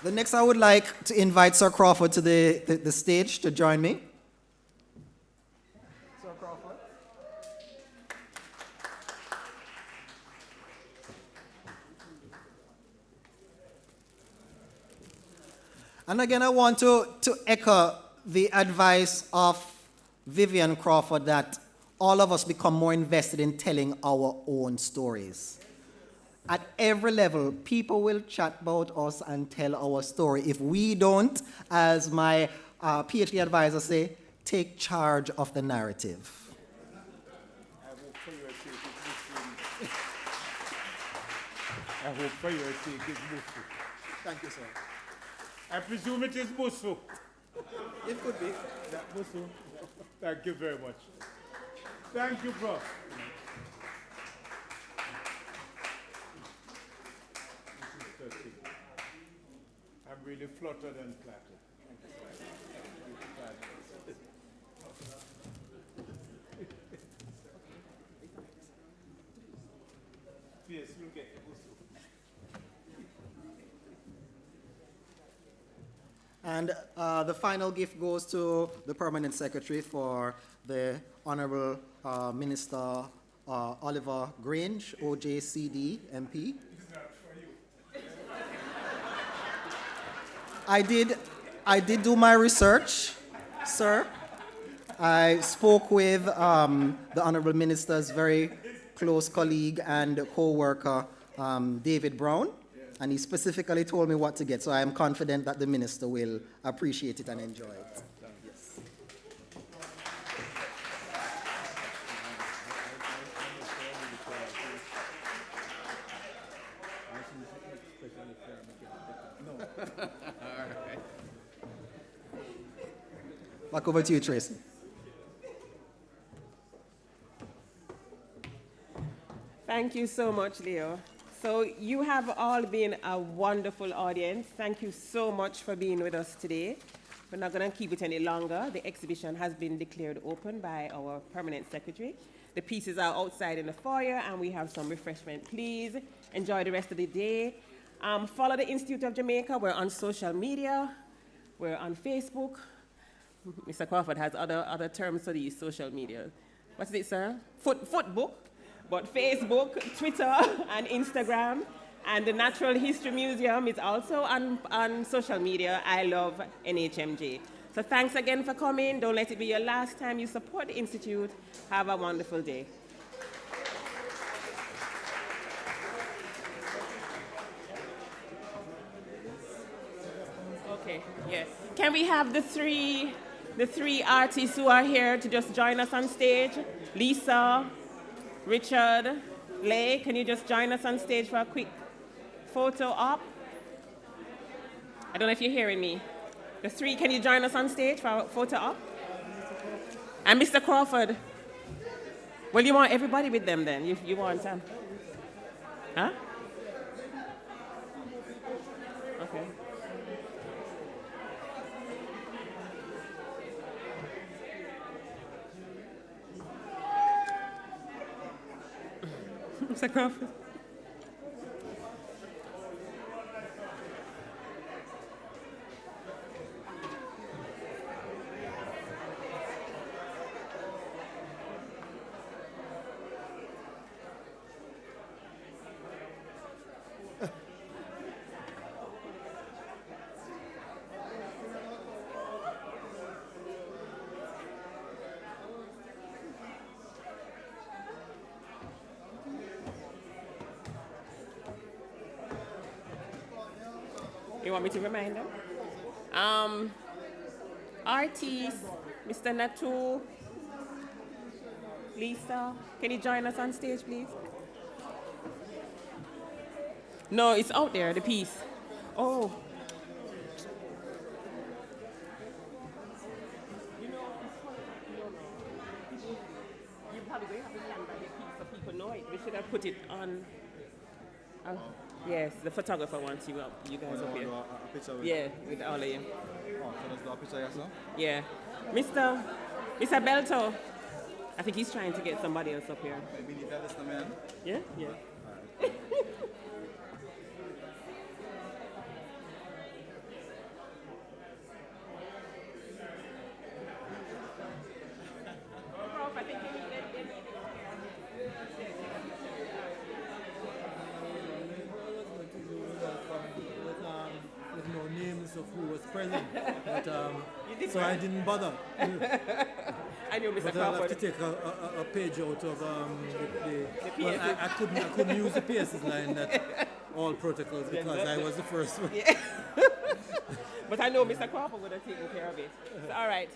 The next, I would like to invite Sir Crawford to the stage to join me. Sir Crawford. And again, I want to echo the advice of Vivian Crawford that all of us become more invested in telling our own stories. At every level, people will chat about us and tell our story. If we don't, as my PhD advisor say, take charge of the narrative. I hope for your sake it's Busu. Thank you, sir. I presume it is Busu. It could be. Yeah, Busu. Thank you very much. Thank you, Prof. I'm really fluttered and flattered. Yes, you'll get it. And the final gift goes to the Permanent Secretary for the Honorable Minister Oliver Grange, OJCD MP. I did do my research, sir. I spoke with the Honorable Minister's very close colleague and co-worker, David Brown, and he specifically told me what to get, so I am confident that the Minister will appreciate it and enjoy it. Yes. Back over to you, Tracy. Thank you so much, Leo. So you have all been a wonderful audience. Thank you so much for being with us today. We're not going to keep it any longer. The exhibition has been declared open by our permanent secretary. The pieces are outside in the foyer, and we have some refreshment. Please enjoy the rest of the day. Follow the Institute of Jamaica. We're on social media. We're on Facebook. Mr. Crawford has other terms for these social media. What's it, sir? Footbook. But Facebook, Twitter, and Instagram. And the Natural History Museum is also on social media. I love NHMJ. So thanks again for coming. Don't let it be your last time you support the Institute. Have a wonderful day. Okay, yes. Can we have the three artists who are here to just join us on stage? Lisa, Richard, Lay, can you just join us on stage for a quick photo op? I don't know if you're hearing me. The three, can you join us on stage for a photo op? And Mr. Crawford. Well, you want everybody with them then? You want them? Huh? Okay. Mr. Crawford. You want me to remind them? Artis, Mr. Natu, Lisa, can you join us on stage, please? No, it's out there, the piece. Oh. You probably have to stand by the piece so people know it. We should have put it on. Yes, the photographer wants you up. You guys up here. A picture with Yeah, with all of you. Oh, so let's do a picture here, sir? Yeah. Mr. Belto. I think he's trying to get somebody else up here. Maybe leave that list, man. Yeah? Yeah. All right. With no names of who was present, but, so I didn't bother. I knew Mr. But I'll have to take a page out of the well, I couldn't use the PS's line that all protocols because I was the first one. Yeah. But I know Mr. Crawford would have taken care of it. So, all right.